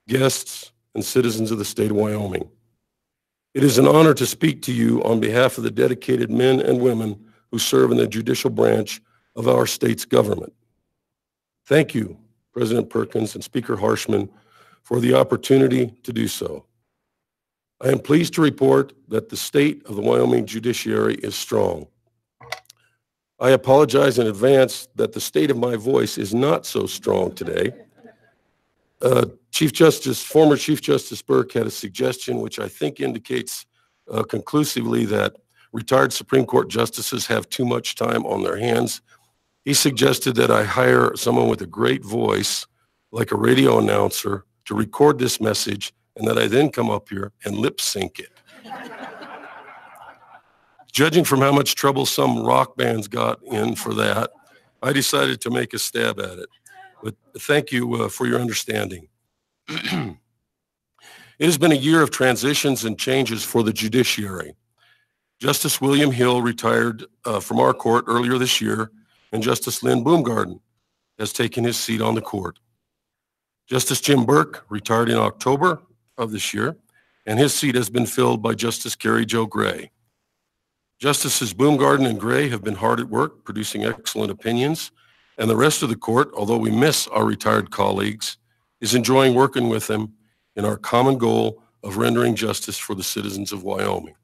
guests, and citizens of the state of Wyoming. It is an honor to speak to you on behalf of the dedicated men and women who serve in the judicial branch of our state's government. Thank you, President Perkins and Speaker Harshman, for the opportunity to do so. I am pleased to report that the state of the Wyoming judiciary is strong. I apologize in advance that the state of my voice is not so strong today. Former Chief Justice Burke had a suggestion which I think indicates conclusively that retired Supreme Court justices have too much time on their hands. He suggested that I hire someone with a great voice, like a radio announcer, to record this message, and that I then come up here and lip sync it. Judging from how much trouble some rock bands got in for that, I decided to make a stab at it. But thank you for your understanding. It has been a year of transitions and changes for the judiciary. Justice William Hill retired from our court earlier this year, and Justice Lynn Boomgarden has taken his seat on the court. Justice Jim Burke retired in October of this year, and his seat has been filled by Justice Carrie Jo Gray. Justices Boomgarden and Gray have been hard at work producing excellent opinions, and the rest of the court, although we miss our retired colleagues, is enjoying working with them in our common goal of rendering justice for the citizens of Wyoming.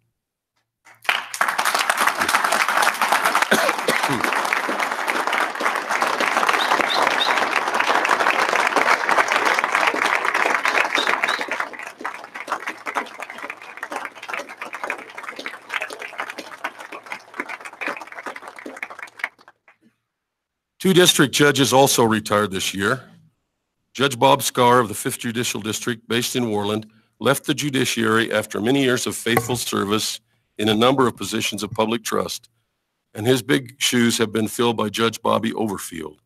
Two district judges also retired this year. Judge Bob Scar of the 5th Judicial District, based in Worland, left the judiciary after many years of faithful service in a number of positions of public trust, and his big shoes have been filled by Judge Bobby Overfield.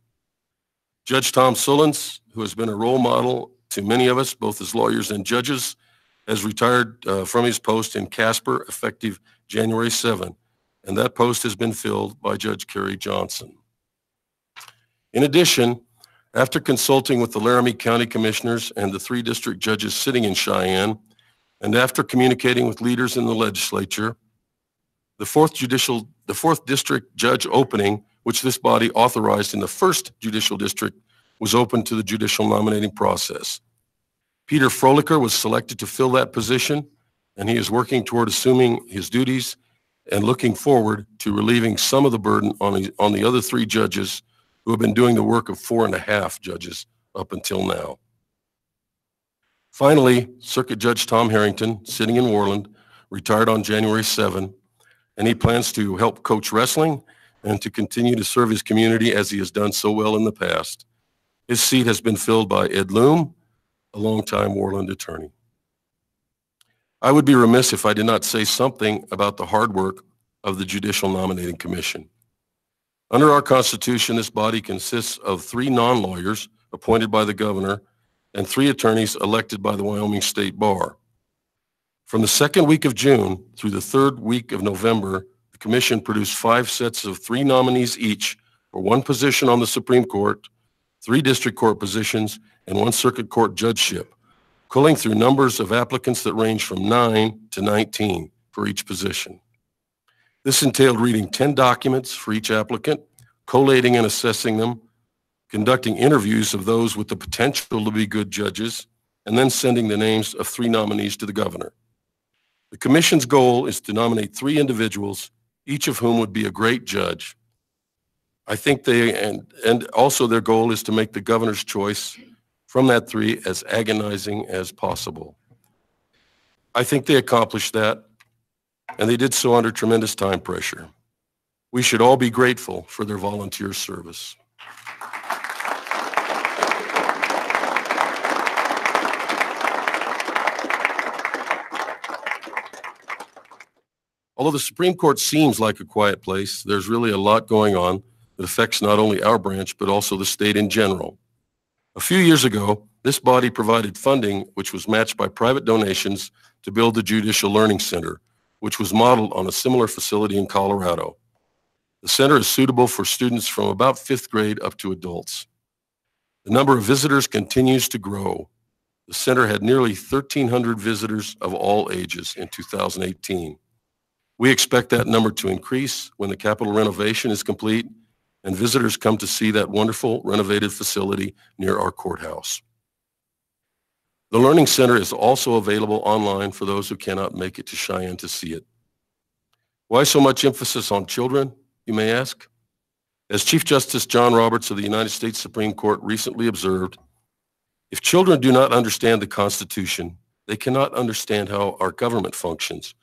Judge Tom Sullins, who has been a role model to many of us, both as lawyers and judges, has retired from his post in Casper effective January 7, and that post has been filled by Judge Kerry Johnson. In addition, after consulting with the Laramie County Commissioners and the 3 district judges sitting in Cheyenne, and after communicating with leaders in the legislature, the 4th district judge opening, which this body authorized in the 1st Judicial District, was open to the judicial nominating process. Peter Frolicker was selected to fill that position, and he is working toward assuming his duties and looking forward to relieving some of the burden on the other 3 judges who have been doing the work of 4.5 judges up until now. Finally, Circuit Judge Tom Harrington, sitting in Worland, retired on January 7, and he plans to help coach wrestling and to continue to serve his community as he has done so well in the past. His seat has been filled by Ed Loom, a longtime Worland attorney. I would be remiss if I did not say something about the hard work of the Judicial Nominating Commission. Under our Constitution, this body consists of 3 non-lawyers appointed by the governor and 3 attorneys elected by the Wyoming State Bar. From the 2nd week of June through the 3rd week of November, the commission produced 5 sets of 3 nominees each for 1 position on the Supreme Court, 3 district court positions, and 1 circuit court judgeship, culling through numbers of applicants that range from 9 to 19 for each position. This entailed reading 10 documents for each applicant, collating and assessing them, conducting interviews of those with the potential to be good judges, and then sending the names of 3 nominees to the governor. The commission's goal is to nominate 3 individuals, each of whom would be a great judge. I think and also their goal is to make the governor's choice from that 3 as agonizing as possible. I think they accomplished that, and they did so under tremendous time pressure. We should all be grateful for their volunteer service. Although the Supreme Court seems like a quiet place, there's really a lot going on that affects not only our branch, but also the state in general. A few years ago, this body provided funding which was matched by private donations to build the Judicial Learning Center, which was modeled on a similar facility in Colorado. The center is suitable for students from about 5th grade up to adults. The number of visitors continues to grow. The center had nearly 1,300 visitors of all ages in 2018. We expect that number to increase when the capital renovation is complete and visitors come to see that wonderful renovated facility near our courthouse. The Learning Center is also available online for those who cannot make it to Cheyenne to see it. Why so much emphasis on children, you may ask? As Chief Justice John Roberts of the United States Supreme Court recently observed, if children do not understand the Constitution, they cannot understand how our government functions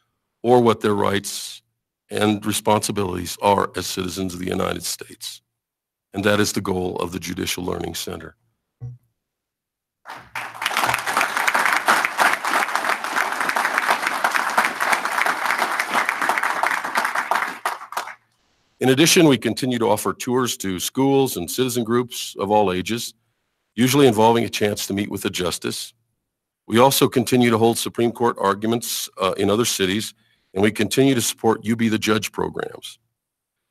or what their rights and responsibilities are as citizens of the United States. And that is the goal of the Judicial Learning Center. In addition, we continue to offer tours to schools and citizen groups of all ages, usually involving a chance to meet with a justice. We also continue to hold Supreme Court arguments in other cities, and we continue to support You Be the Judge programs.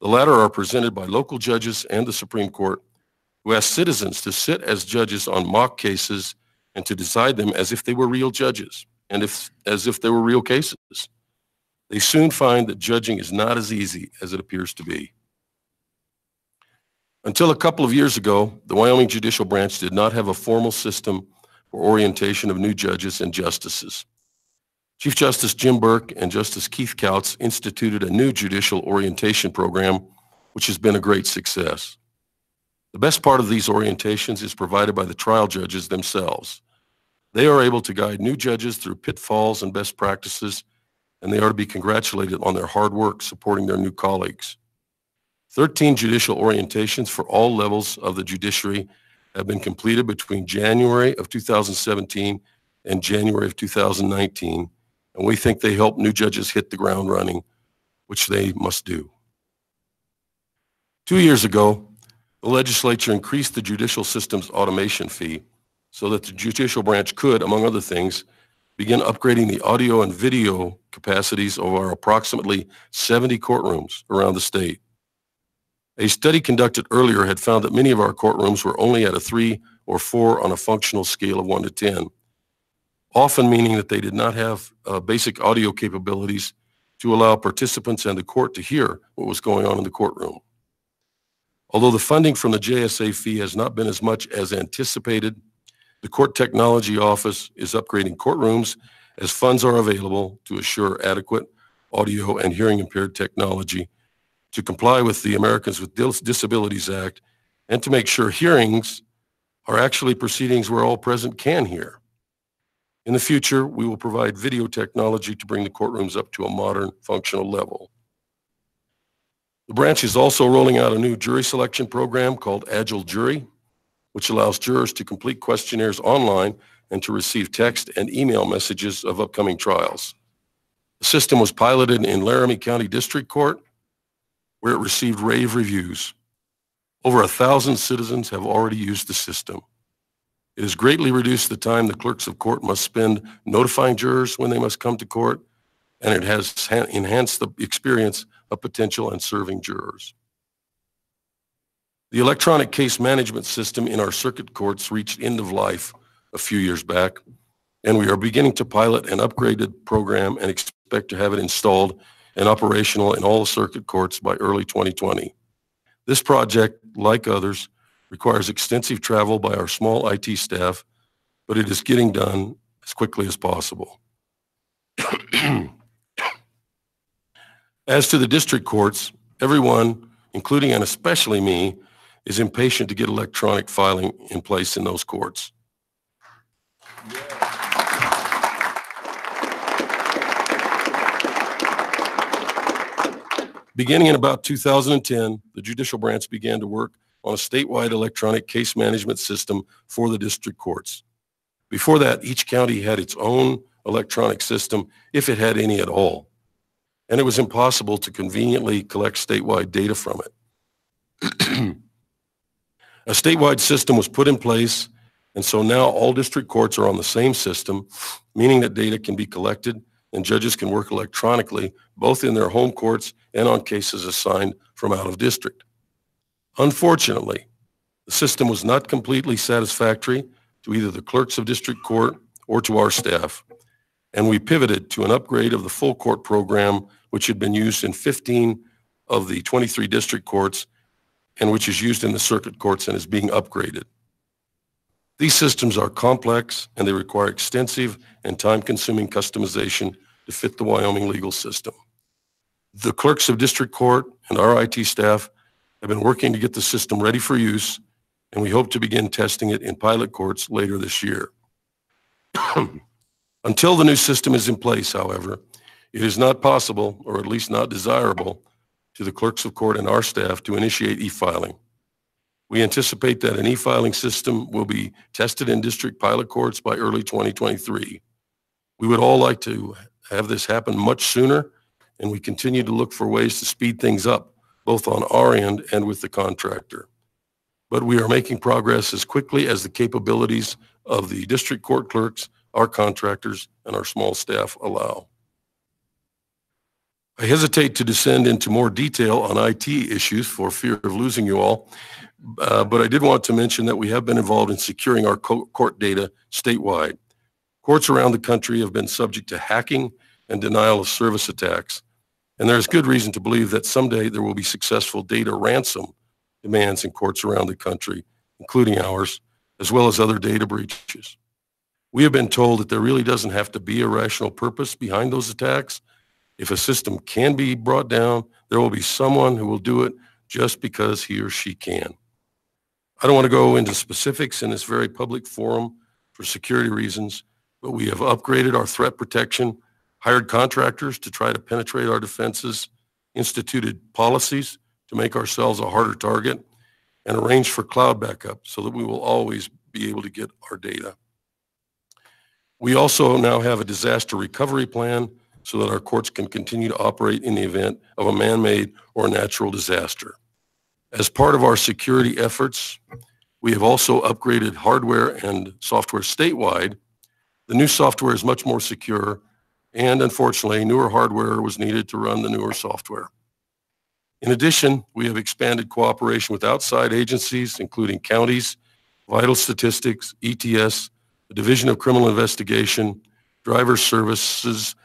The latter are presented by local judges and the Supreme Court, who ask citizens to sit as judges on mock cases and to decide them as if they were real judges and as if they were real cases. They soon find that judging is not as easy as it appears to be. Until a couple of years ago, the Wyoming Judicial Branch did not have a formal system for orientation of new judges and justices. Chief Justice Jim Burke and Justice Keith Couts instituted a new judicial orientation program, which has been a great success. The best part of these orientations is provided by the trial judges themselves. They are able to guide new judges through pitfalls and best practices, and they are to be congratulated on their hard work supporting their new colleagues. 13 judicial orientations for all levels of the judiciary have been completed between January of 2017 and January of 2019, and we think they help new judges hit the ground running, which they must do. 2 years ago, the legislature increased the judicial system's automation fee so that the judicial branch could, among other things, begin upgrading the audio and video capacities of our approximately 70 courtrooms around the state. A study conducted earlier had found that many of our courtrooms were only at a 3 or 4 on a functional scale of 1 to 10. Often meaning that they did not have basic audio capabilities to allow participants and the court to hear what was going on in the courtroom. Although the funding from the JSA fee has not been as much as anticipated, the Court Technology Office is upgrading courtrooms as funds are available to assure adequate audio and hearing impaired technology to comply with the Americans with Disabilities Act and to make sure hearings are actually proceedings where all present can hear. In the future, we will provide video technology to bring the courtrooms up to a modern, functional level. The branch is also rolling out a new jury selection program called Agile Jury, which allows jurors to complete questionnaires online and to receive text and email messages of upcoming trials. The system was piloted in Laramie County District Court, where it received rave reviews. Over 1,000 citizens have already used the system. It has greatly reduced the time the clerks of court must spend notifying jurors when they must come to court, and it has enhanced the experience of potential and serving jurors. The electronic case management system in our circuit courts reached end of life a few years back, and we are beginning to pilot an upgraded program and expect to have it installed and operational in all the circuit courts by early 2020. This project, like others, requires extensive travel by our small IT staff, but it is getting done as quickly as possible. As to the district courts, everyone, including and especially me, is impatient to get electronic filing in place in those courts. Beginning in about 2010, the judicial branch began to work on a statewide electronic case management system for the district courts. Before that, each county had its own electronic system, if it had any at all, and it was impossible to conveniently collect statewide data from it. A statewide system was put in place, and so now all district courts are on the same system, meaning that data can be collected and judges can work electronically, both in their home courts and on cases assigned from out of district. Unfortunately, the system was not completely satisfactory to either the clerks of district court or to our staff, and we pivoted to an upgrade of the full court program, which had been used in 15 of the 23 district courts and which is used in the circuit courts and is being upgraded. These systems are complex and they require extensive and time-consuming customization to fit the Wyoming legal system. The clerks of district court and our IT staff have been working to get the system ready for use, and we hope to begin testing it in pilot courts later this year. Until the new system is in place, however, it is not possible, or at least not desirable, to the clerks of court and our staff to initiate e-filing. We anticipate that an e-filing system will be tested in district pilot courts by early 2023. We would all like to have this happen much sooner, and we continue to look for ways to speed things up, both on our end and with the contractor. But we are making progress as quickly as the capabilities of the district court clerks, our contractors, and our small staff allow. I hesitate to descend into more detail on IT issues for fear of losing you all, but I did want to mention that we have been involved in securing our court data statewide. Courts around the country have been subject to hacking and denial of service attacks, and there is good reason to believe that someday there will be successful data ransom demands in courts around the country, including ours, as well as other data breaches. We have been told that there really doesn't have to be a rational purpose behind those attacks. If a system can be brought down, there will be someone who will do it just because he or she can. I don't want to go into specifics in this very public forum for security reasons, but we have upgraded our threat protection, hired contractors to try to penetrate our defenses, instituted policies to make ourselves a harder target, and arranged for cloud backup so that we will always be able to get our data. We also now have a disaster recovery plan so that our courts can continue to operate in the event of a man-made or natural disaster. As part of our security efforts, we have also upgraded hardware and software statewide. The new software is much more secure, and unfortunately, newer hardware was needed to run the newer software. In addition, we have expanded cooperation with outside agencies, including counties, vital statistics, ETS, the Division of Criminal Investigation, Driver Services,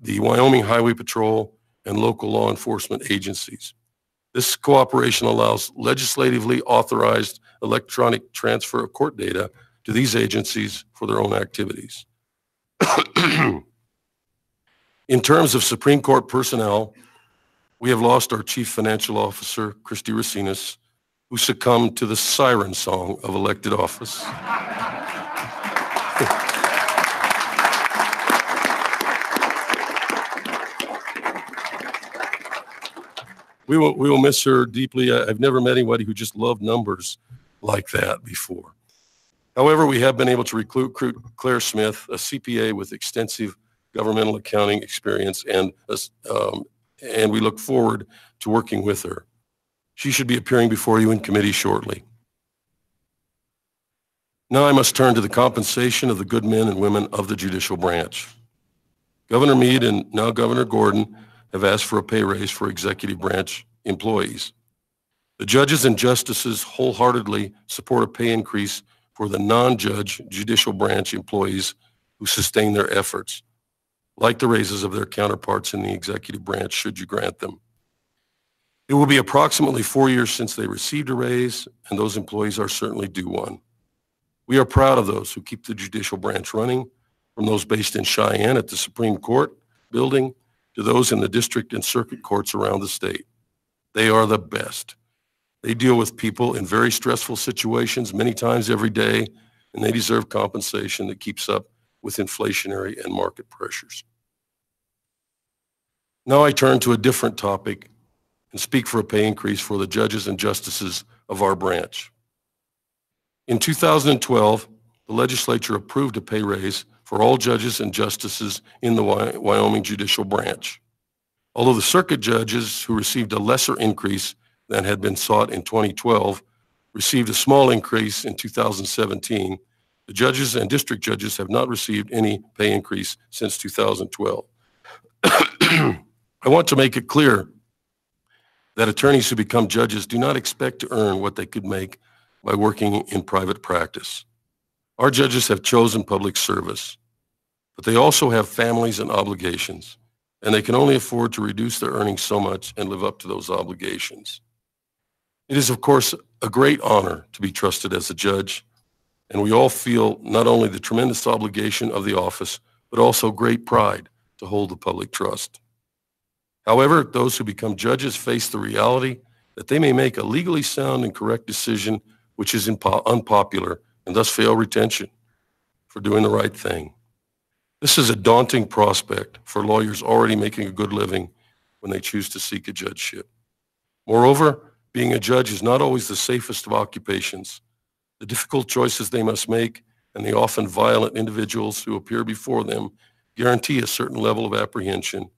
the Wyoming Highway Patrol, and local law enforcement agencies. This cooperation allows legislatively authorized electronic transfer of court data to these agencies for their own activities. In terms of Supreme Court personnel, we have lost our Chief Financial Officer, Christy Racinas, who succumbed to the siren song of elected office. We will miss her deeply. I've never met anybody who just loved numbers like that before. However, we have been able to recruit Claire Smith, a CPA with extensive governmental accounting experience, and we look forward to working with her. She should be appearing before you in committee shortly. Now I must turn to the compensation of the good men and women of the judicial branch. Governor Meade and now Governor Gordon have asked for a pay raise for executive branch employees. The judges and justices wholeheartedly support a pay increase for the non-judge judicial branch employees who sustain their efforts, like the raises of their counterparts in the executive branch, should you grant them. It will be approximately 4 years since they received a raise, and those employees are certainly due one. We are proud of those who keep the judicial branch running, from those based in Cheyenne at the Supreme Court building to those in the district and circuit courts around the state. They are the best. They deal with people in very stressful situations many times every day, and they deserve compensation that keeps up with inflationary and market pressures. Now I turn to a different topic and speak for a pay increase for the judges and justices of our branch. In 2012, the legislature approved a pay raise for all judges and justices in the Wyoming judicial branch. Although the circuit judges who received a lesser increase than had been sought in 2012 received a small increase in 2017, the judges and district judges have not received any pay increase since 2012. I want to make it clear that attorneys who become judges do not expect to earn what they could make by working in private practice. Our judges have chosen public service, but they also have families and obligations, and they can only afford to reduce their earnings so much and live up to those obligations. It is, of course, a great honor to be trusted as a judge, and we all feel not only the tremendous obligation of the office, but also great pride to hold the public trust. However, those who become judges face the reality that they may make a legally sound and correct decision which is unpopular and thus fail retention for doing the right thing. This is a daunting prospect for lawyers already making a good living when they choose to seek a judgeship. Moreover, being a judge is not always the safest of occupations. The difficult choices they must make and the often violent individuals who appear before them guarantee a certain level of apprehension,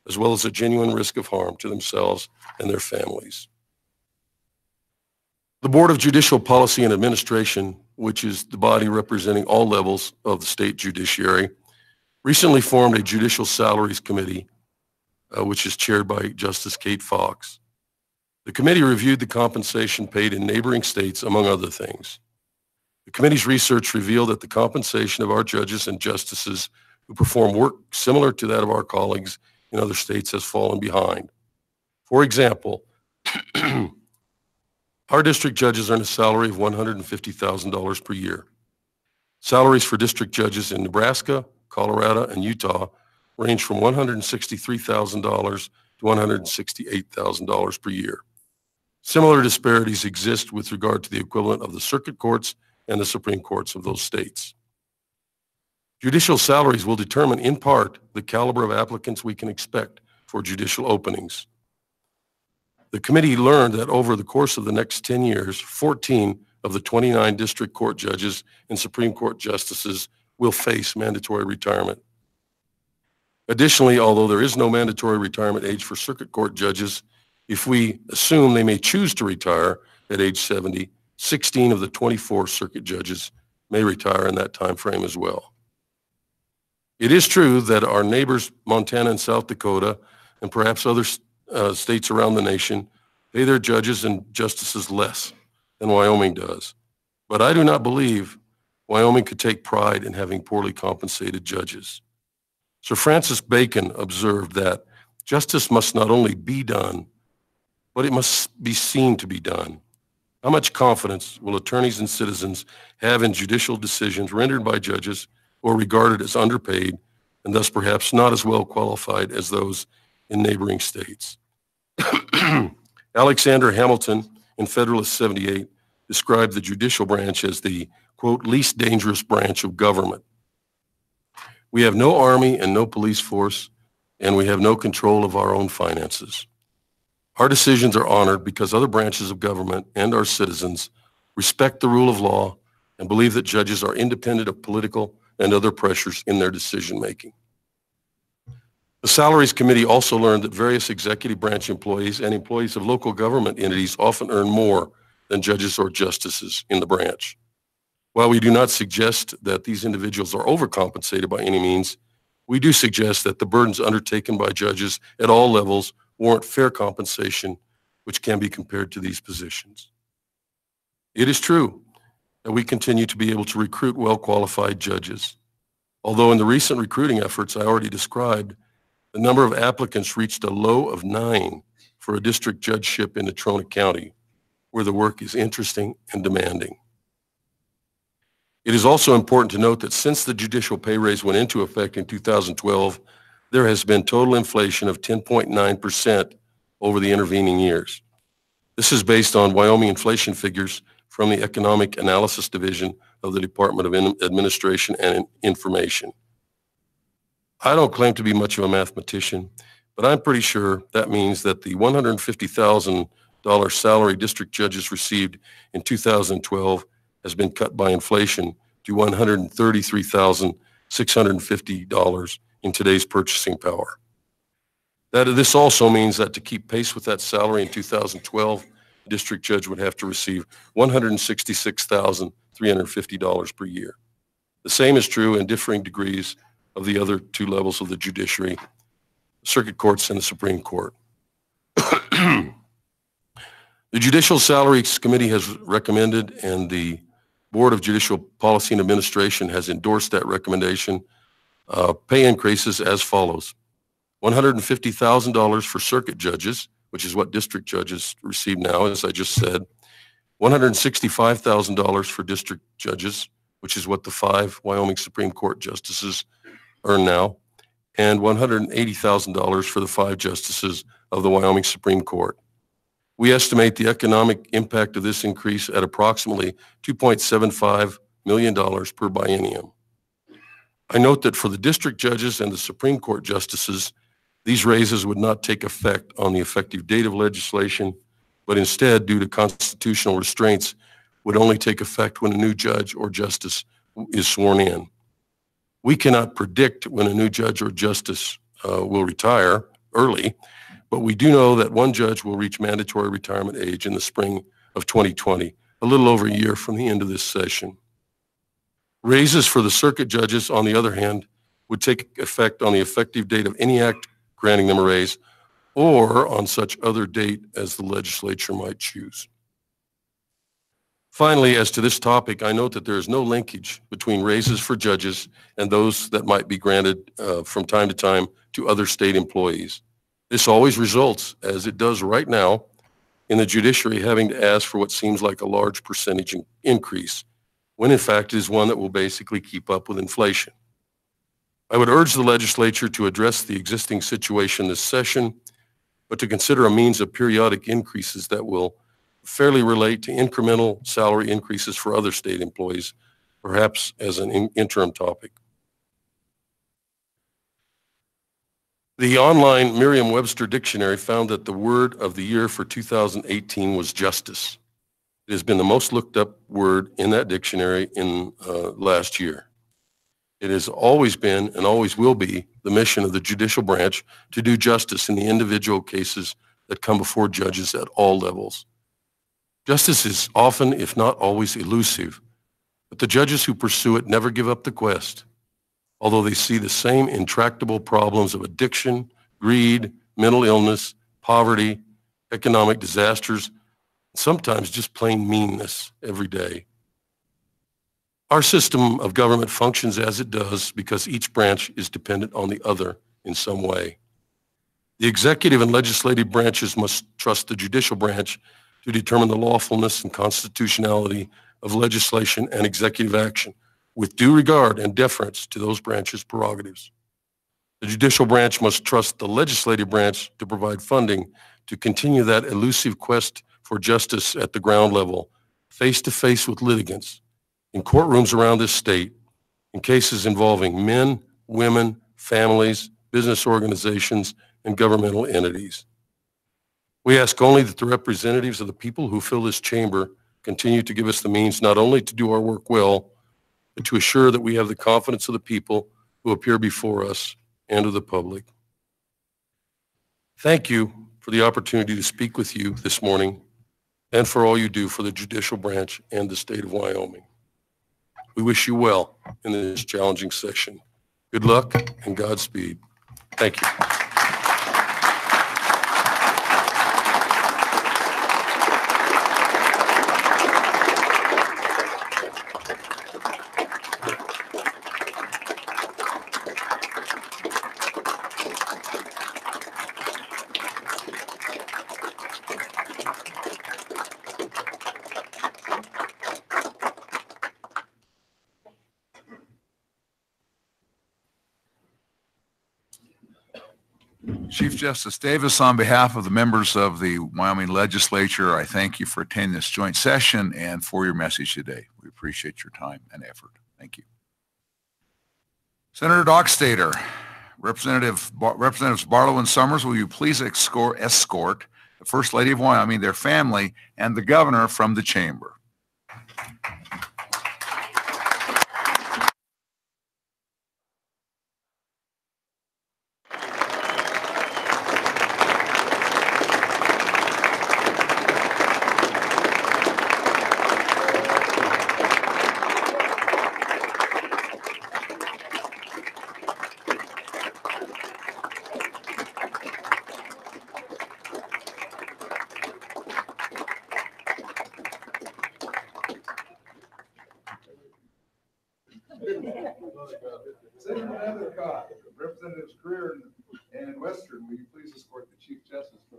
as well as a genuine risk of harm to themselves and their families. The Board of Judicial Policy and Administration, which is the body representing all levels of the state judiciary, recently formed a Judicial Salaries Committee, which is chaired by Justice Kate Fox. The committee reviewed the compensation paid in neighboring states, among other things. The committee's research revealed that the compensation of our judges and justices who perform work similar to that of our colleagues in other states has fallen behind. For example, our district judges earn a salary of $150,000 per year. Salaries for district judges in Nebraska, Colorado, and Utah range from $163,000 to $168,000 per year. Similar disparities exist with regard to the equivalent of the circuit courts and the Supreme Courts of those states. Judicial salaries will determine, in part, the caliber of applicants we can expect for judicial openings. The committee learned that over the course of the next 10 years, 14 of the 29 district court judges and Supreme Court justices will face mandatory retirement. Additionally, although there is no mandatory retirement age for circuit court judges, if we assume they may choose to retire at age 70, 16 of the 24 circuit judges may retire in that time frame as well. It is true that our neighbors, Montana and South Dakota, and perhaps other states around the nation, pay their judges and justices less than Wyoming does. But I do not believe Wyoming could take pride in having poorly compensated judges. Sir Francis Bacon observed that justice must not only be done, but it must be seen to be done. How much confidence will attorneys and citizens have in judicial decisions rendered by judges who are regarded as underpaid and thus perhaps not as well qualified as those in neighboring states? Alexander Hamilton in Federalist 78 described the judicial branch as the, quote, least dangerous branch of government. We have no army and no police force, and we have no control of our own finances. Our decisions are honored because other branches of government and our citizens respect the rule of law and believe that judges are independent of political and other pressures in their decision-making. The Salaries Committee also learned that various executive branch employees and employees of local government entities often earn more than judges or justices in the branch. While we do not suggest that these individuals are overcompensated by any means, we do suggest that the burdens undertaken by judges at all levels warrant fair compensation, which can be compared to these positions. It is true that we continue to be able to recruit well-qualified judges. Although in the recent recruiting efforts I already described, the number of applicants reached a low of 9 for a district judgeship in Natrona County, where the work is interesting and demanding. It is also important to note that since the judicial pay raise went into effect in 2012, there has been total inflation of 10.9% over the intervening years. This is based on Wyoming inflation figures from the Economic Analysis Division of the Department of Administration and Information. I don't claim to be much of a mathematician, but I'm pretty sure that means that the $150,000 salary district judges received in 2012 has been cut by inflation to $133,650 in today's purchasing power. This also means that to keep pace with that salary in 2012, the district judge would have to receive $166,350 per year. The same is true in differing degrees of the other two levels of the judiciary, circuit courts and the Supreme Court. The Judicial Salaries Committee has recommended, and the Board of Judicial Policy and Administration has endorsed that recommendation, pay increases as follows. $150,000 for circuit judges, which is what district judges receive now, as I just said. $165,000 for district judges, which is what the 5 Wyoming Supreme Court justices earn now, and $180,000 for the 5 justices of the Wyoming Supreme Court. We estimate the economic impact of this increase at approximately $2.75 million per biennium. I note that for the district judges and the Supreme Court justices, these raises would not take effect on the effective date of legislation, but instead, due to constitutional restraints, would only take effect when a new judge or justice is sworn in. We cannot predict when a new judge or justice will retire early, but we do know that one judge will reach mandatory retirement age in the spring of 2020, a little over a year from the end of this session. Raises for the circuit judges, on the other hand, would take effect on the effective date of any act granting them a raise, or on such other date as the legislature might choose. Finally, as to this topic, I note that there is no linkage between raises for judges and those that might be granted from time to time to other state employees. This always results, as it does right now, in the judiciary having to ask for what seems like a large percentage increase, when in fact it is one that will basically keep up with inflation. I would urge the legislature to address the existing situation this session, but to consider a means of periodic increases that will fairly relate to incremental salary increases for other state employees, perhaps as an interim topic. The online Merriam-Webster dictionary found that the word of the year for 2018 was justice. It has been the most looked up word in that dictionary in last year. It has always been and always will be the mission of the judicial branch to do justice in the individual cases that come before judges at all levels. Justice is often, if not always, elusive, but the judges who pursue it never give up the quest, although they see the same intractable problems of addiction, greed, mental illness, poverty, economic disasters, and sometimes just plain meanness every day. Our system of government functions as it does because each branch is dependent on the other in some way. The executive and legislative branches must trust the judicial branch to determine the lawfulness and constitutionality of legislation and executive action, with due regard and deference to those branches' prerogatives. The judicial branch must trust the legislative branch to provide funding to continue that elusive quest for justice at the ground level, face to face with litigants, in courtrooms around this state, in cases involving men, women, families, business organizations, and governmental entities. We ask only that the representatives of the people who fill this chamber continue to give us the means not only to do our work well, but to assure that we have the confidence of the people who appear before us and of the public. Thank you for the opportunity to speak with you this morning and for all you do for the judicial branch and the state of Wyoming. We wish you well in this challenging session. Good luck and Godspeed. Thank you. Chief Justice Davis, on behalf of the members of the Wyoming Legislature, I thank you for attending this joint session and for your message today. We appreciate your time and effort. Thank you. Senator Dockstader, Representatives Barlow and Summers, will you please escort the First Lady of Wyoming, their family, and the governor from the chamber? Representatives Greer and Western, will you please escort the Chief Justice from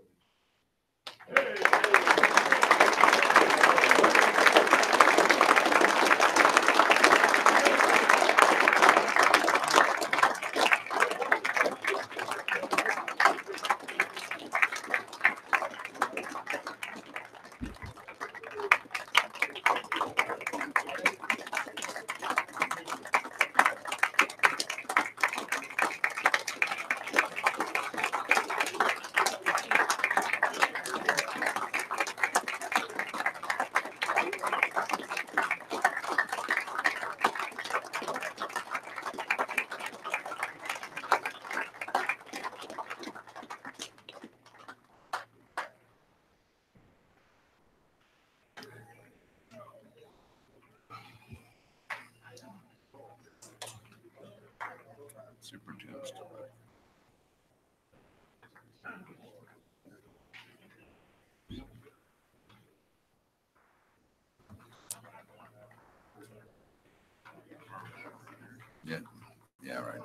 Superintendent? Yeah, right.